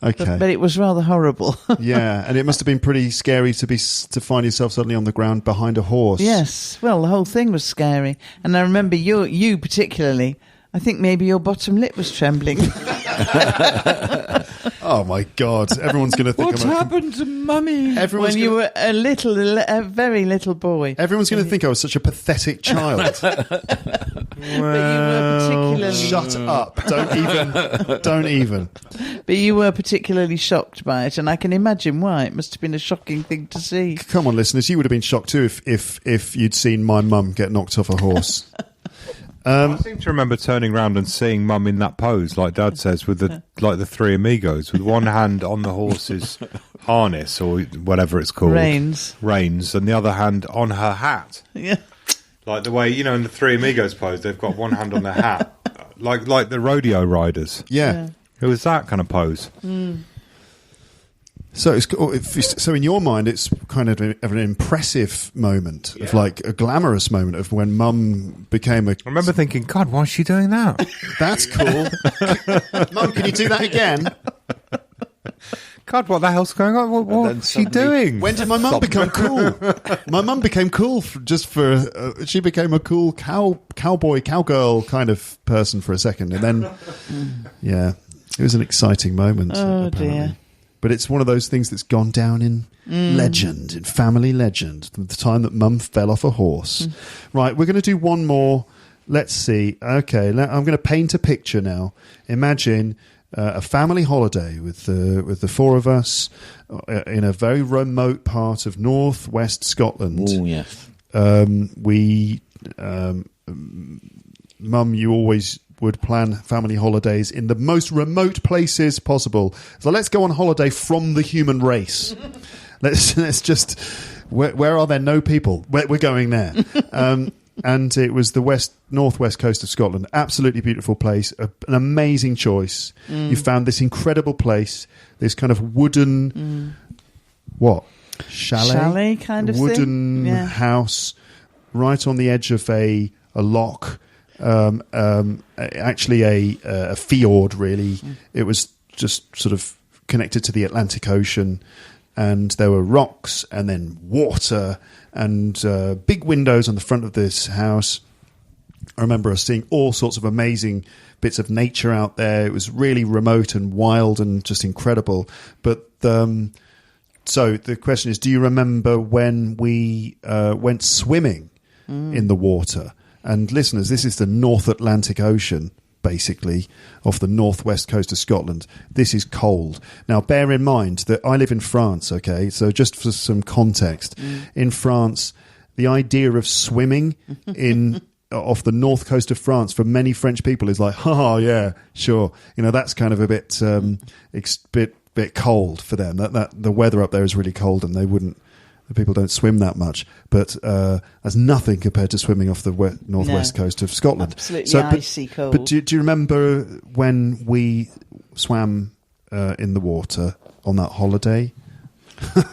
Okay. But it was rather horrible. Yeah, and it must have been pretty scary to find yourself suddenly on the ground behind a horse. Yes, well, the whole thing was scary. And I remember you particularly, I think maybe your bottom lip was trembling. Oh my God! Everyone's going to think What's happened to Mummy? When you were a very little boy. Everyone's going to think I was such a pathetic child. But you were particularly... Shut up! Don't even. But you were particularly shocked by it, and I can imagine why. It must have been a shocking thing to see. Come on, listeners, you would have been shocked too if you'd seen my mum get knocked off a horse. I seem to remember turning around and seeing Mum in that pose, like Dad says, with the three amigos, with one hand on the horse's harness or whatever it's called, reins, and the other hand on her hat. Yeah, like the way in the Three Amigos pose, they've got one hand on their hat, like the rodeo riders. Yeah. It was that kind of pose. Mm. So in your mind, it's kind of an impressive moment, of like a glamorous moment of when Mum became a... I remember thinking, God, why is she doing that? That's cool. Mum, can you do that again? God, what the hell's going on? What's she doing? When did my mum become cool? My mum became cool she became a cool cowgirl kind of person for a second. And then, yeah, it was an exciting moment. Oh, apparently. dear. But it's one of those things that's gone down in legend, in family legend, the time that Mum fell off a horse. Right, we're going to do one more. Let's see. Okay, I'm going to paint a picture now. Imagine a family holiday with the four of us in a very remote part of northwest Scotland. Oh, yes. We Mum, you always would plan family holidays in the most remote places possible. So let's go on holiday from the human race. let's just where are there no people? We're going there. And it was the northwest coast of Scotland. Absolutely beautiful place. An amazing choice. You found this incredible place. This kind of wooden chalet kind of wooden thing. house right on the edge of a loch. Actually a fjord, really. It was just sort of connected to the Atlantic Ocean, and there were rocks and then water and big windows on the front of this house. I remember us seeing all sorts of amazing bits of nature out there. It was really remote and wild and just incredible. But so the question is, do you remember when we went swimming in the water? And listeners, this is the North Atlantic Ocean, basically, off the northwest coast of Scotland. This is cold. Now, bear in mind that I live in France, okay? So just for some context, in France, the idea of swimming off the north coast of France for many French people is like, oh, yeah, sure. You know, that's kind of a bit cold for them. That the weather up there is really cold, and people don't swim that much, but that's nothing compared to swimming off the northwest coast of Scotland. Absolutely icy cold. But do you remember when we swam in the water on that holiday?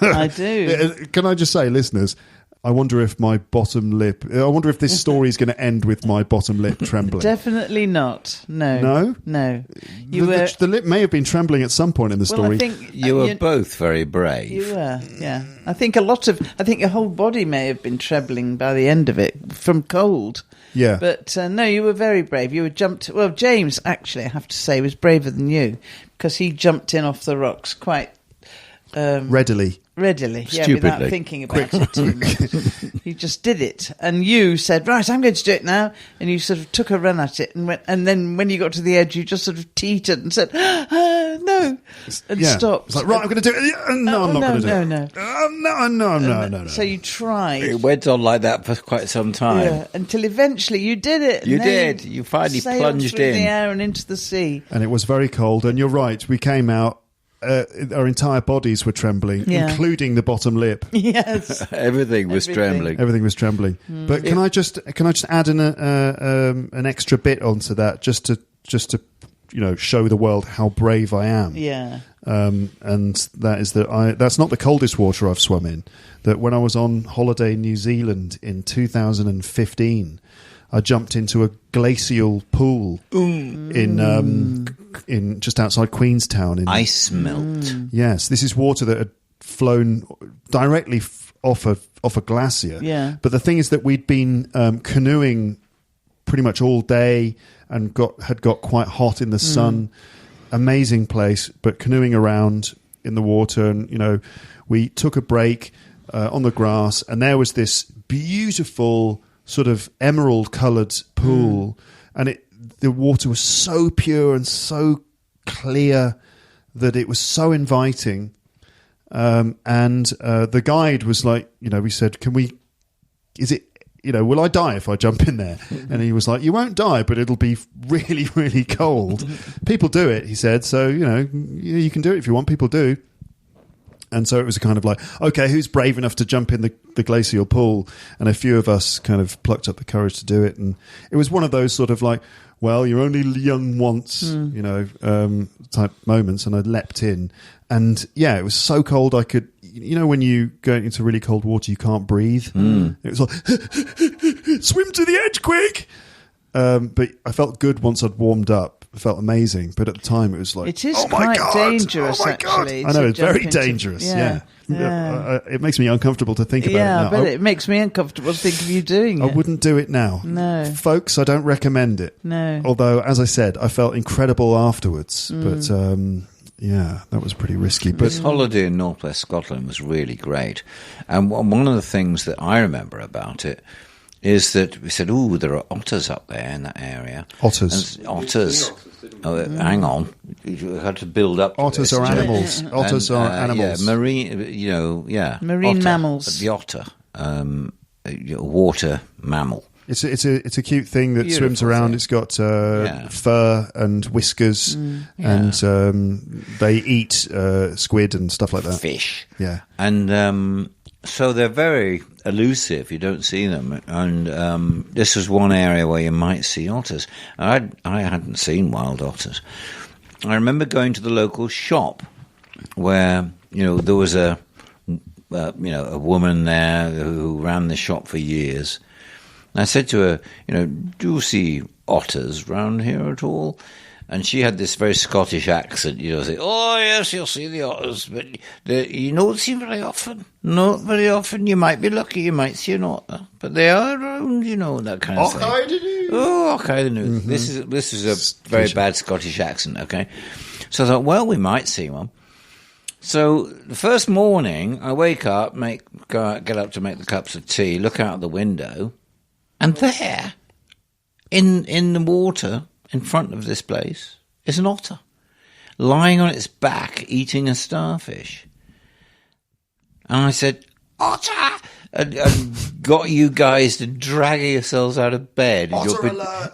I do. Can I just say, listeners, I wonder if this story is going to end with my bottom lip trembling. Definitely not. No. No? No. The lip may have been trembling at some point in the story. I think you were both very brave. You were, yeah. I think your whole body may have been trembling by the end of it from cold. Yeah. But no, you were very brave. You jumped. Well, James, actually, I have to say, was braver than you because he jumped in off the rocks quite readily. Stupidly. Without thinking about it too much. He just did it. And you said, right, I'm going to do it now. And you sort of took a run at it. And then when you got to the edge, you just sort of teetered and said, no, and stopped. It's like, right, I'm going to do it. No, I'm not going to do it. No. So you tried. It went on like that for quite some time. Yeah, until eventually you did it. You did. You finally plunged through in the air and into the sea. And it was very cold. And you're right, we came out. Our entire bodies were trembling, including the bottom lip. Yes, everything was trembling. Everything was trembling. But can I just add an extra bit onto that, just to show the world how brave I am. Yeah. And that is that's not the coldest water I've swum in. That when I was on holiday in New Zealand in 2015. I jumped into a glacial pool in just outside Queenstown. Ice melt. Yes, this is water that had flown directly off a glacier. Yeah. But the thing is that we'd been canoeing pretty much all day and had got quite hot in the sun. Amazing place, but canoeing around in the water, and we took a break on the grass, and there was this beautiful sort of emerald-coloured pool, and the water was so pure and so clear that it was so inviting. And the guide was like, we said, will I die if I jump in there? And he was like, you won't die, but it'll be really, really cold. People do it, he said, so, you can do it if you want, people do. And so it was kind of like, okay, who's brave enough to jump in the glacial pool? And a few of us kind of plucked up the courage to do it. And it was one of those sort of like, well, you're only young once, type moments. And I leapt in. And yeah, it was so cold I could, when you go into really cold water, you can't breathe. It was like, swim to the edge, quick! But I felt good once I'd warmed up. It felt amazing, but at the time it was like, it is quite dangerous, actually. I know, it's very dangerous. Yeah. It makes me uncomfortable to think about it now. Yeah, but it makes me uncomfortable to think of you doing it. I wouldn't do it now. No. Folks, I don't recommend it. No. Although, as I said, I felt incredible afterwards. But that was pretty risky. But this holiday in northwest Scotland was really great. And one of the things that I remember about it is that we said, there are otters up there in that area. Otters. Hang on. You had to build up to Otters are animals. Otters are animals. Yeah, marine, Marine mammals. The otter, water mammal. It's a cute thing that Beautiful swims around. thing. It's got fur and whiskers, and they eat squid and stuff like that. Fish. Yeah. And so they're very elusive. You don't see them. And this was one area where you might see otters. I hadn't seen wild otters. I remember going to the local shop where, there was a woman there who ran the shop for years. And I said to her, do you see otters round here at all? And she had this very Scottish accent, say, oh, yes, you'll see the otters, but you don't see them very often. Not very often. You might be lucky, you might see an otter. But they are around, that kind of thing. Okay, mm-hmm. This is a very bad Scottish accent, okay? So I thought, well, we might see one. So the first morning, I wake up, get up to make the cups of tea, look out the window, and there, in the water in front of this place, is an otter, lying on its back, eating a starfish. And I said, Otter! And got you guys to drag yourselves out of bed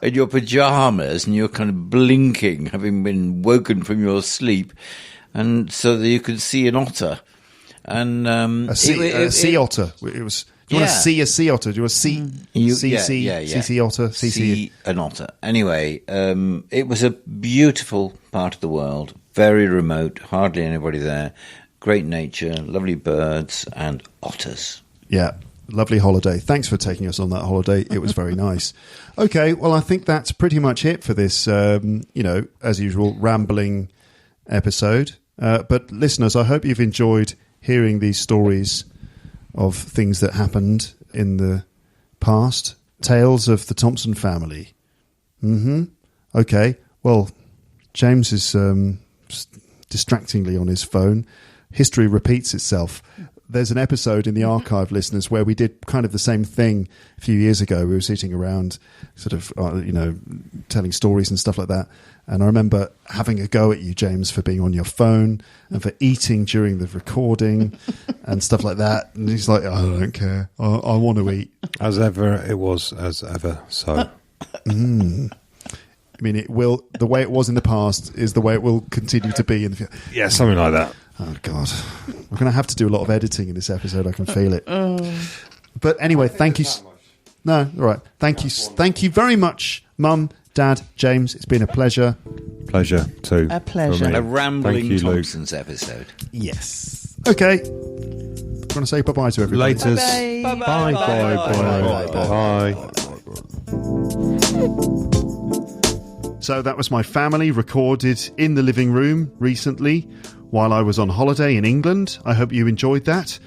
in your pajamas, and you're kind of blinking, having been woken from your sleep, and so that you could see an otter. And a sea otter. It was. Do you want to see a sea otter? Do you want to see otter? See an otter. Anyway, it was a beautiful part of the world, very remote, hardly anybody there. Great nature, lovely birds, and otters. Yeah, lovely holiday. Thanks for taking us on that holiday. It was very nice. Okay, well, I think that's pretty much it for this, as usual, rambling episode. But listeners, I hope you've enjoyed hearing these stories of things that happened in the past. Tales of the Thompson family. Okay, well, James is distractingly on his phone. History repeats itself. There's an episode in the archive, listeners, where we did kind of the same thing a few years ago. We were sitting around sort of, telling stories and stuff like that. And I remember having a go at you, James, for being on your phone and for eating during the recording and stuff like that. And he's like, I don't care. I want to eat. As ever, it was as ever. So, I mean, it will. The way it was in the past is the way it will continue to be in the future. Yeah, something like that. Oh God, we're going to have to do a lot of editing in this episode. I can feel it. But anyway, thank you. No, all right. Thank you very much, Mum, Dad, James. It's been a pleasure. Pleasure too. A pleasure. A rambling Thompsons episode. Yes. Okay. Want to say bye-bye to everybody? Laters. Bye. Bye. So that was my family recorded in the living room recently while I was on holiday in England. I hope you enjoyed that.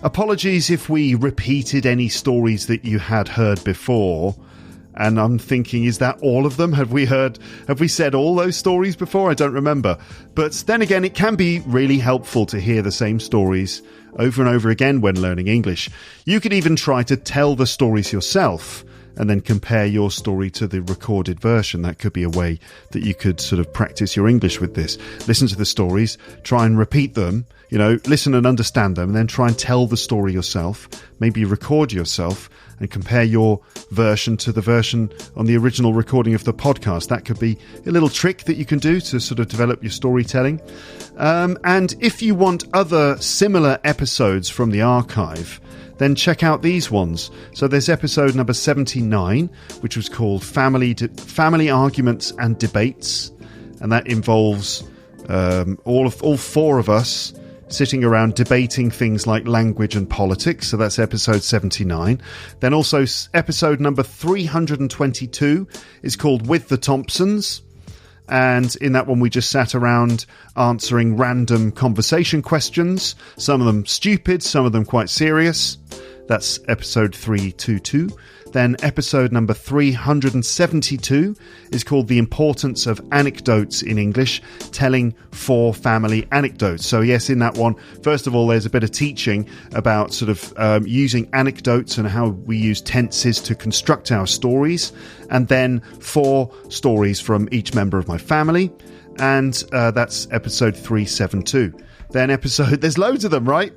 Apologies if we repeated any stories that you had heard before. And I'm thinking, is that all of them? Have we said all those stories before? I don't remember. But then again, it can be really helpful to hear the same stories over and over again when learning English. You could even try to tell the stories yourself and then compare your story to the recorded version. That could be a way that you could sort of practice your English with this. Listen to the stories, try and repeat them, listen and understand them, and then try and tell the story yourself. Maybe record yourself and compare your version to the version on the original recording of the podcast. That could be a little trick that you can do to sort of develop your storytelling. And if you want other similar episodes from the archive, then check out these ones. So there's episode number 79, which was called Family Arguments and Debates. And that involves all four of us sitting around debating things like language and politics. So that's episode 79. Then also episode number 322 is called With the Thompsons. And in that one, we just sat around answering random conversation questions. Some of them stupid, some of them quite serious. That's episode 322. Then episode number 372 is called The Importance of Anecdotes in English, telling 4 family anecdotes. So yes, in that one, first of all, there's a bit of teaching about sort of using anecdotes and how we use tenses to construct our stories. And then 4 stories from each member of my family. And that's episode 372. Then there's loads of them, right?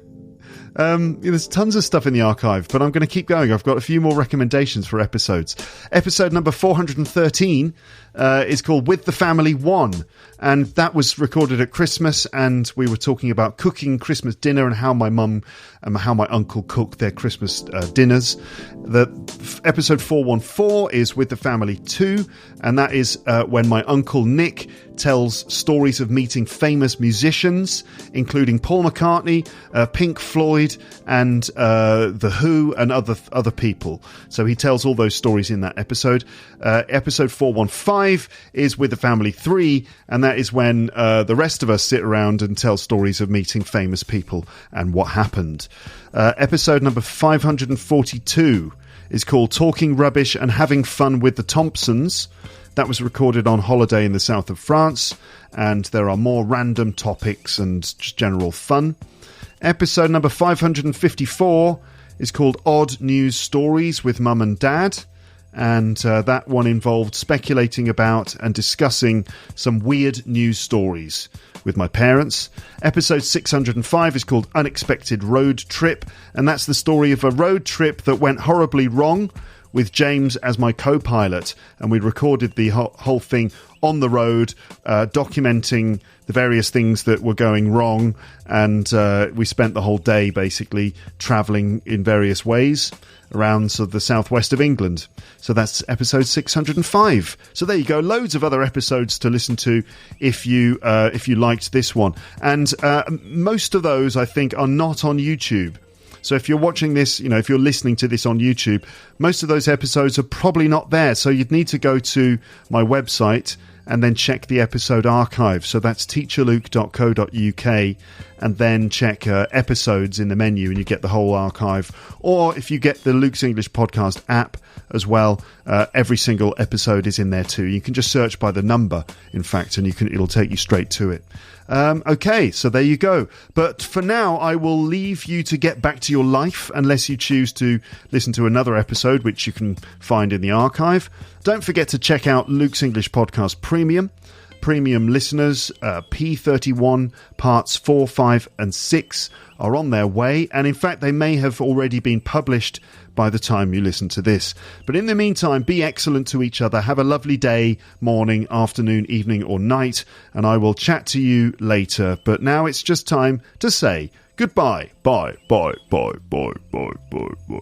There's tons of stuff in the archive, but I'm going to keep going. I've got a few more recommendations for episodes. Episode number 413 is called With the Family 1, and that was recorded at Christmas, and we were talking about cooking Christmas dinner and how my mum and how my uncle cooked their Christmas dinners. The episode 414 is With the Family 2, and that is when my uncle Nick tells stories of meeting famous musicians, including Paul McCartney, Pink Floyd, and The Who, and other people. So he tells all those stories in that episode. Episode 415 is With the Family 3, and that is when the rest of us sit around and tell stories of meeting famous people and what happened. Episode number 542 is called Talking Rubbish and Having Fun with the Thompsons. That was recorded on holiday in the south of France, and there are more random topics and just general fun. Episode number 554 is called Odd News Stories with Mum and Dad, and that one involved speculating about and discussing some weird news stories with my parents. Episode 605 is called Unexpected Road Trip, and that's the story of a road trip that went horribly wrong with James as my co-pilot, and we recorded the whole thing on the road, documenting the various things that were going wrong, and we spent the whole day basically travelling in various ways around the southwest of England. So that's episode 605. So there you go, loads of other episodes to listen to if you liked this one. And most of those, I think, are not on YouTube. So if you're watching this, if you're listening to this on YouTube, most of those episodes are probably not there. So you'd need to go to my website and then check the episode archive. So that's teacherluke.co.uk, and then check episodes in the menu and you get the whole archive. Or if you get the Luke's English Podcast app as well, every single episode is in there too. You can just search by the number, in fact, and it'll take you straight to it. Okay, so there you go. But for now, I will leave you to get back to your life unless you choose to listen to another episode, which you can find in the archive. Don't forget to check out Luke's English Podcast Premium. Premium listeners, P31 parts 4, 5 and 6 are on their way, and in fact they may have already been published by the time you listen to this. But in the meantime, be excellent to each other. Have a lovely day, morning, afternoon, evening or night, and I will chat to you later. But now it's just time to say goodbye. Bye, bye, bye, bye, bye, bye, bye.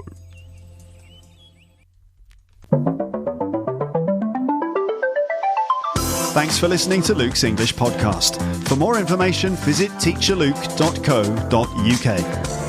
Thanks for listening to Luke's English Podcast. For more information, visit teacherluke.co.uk.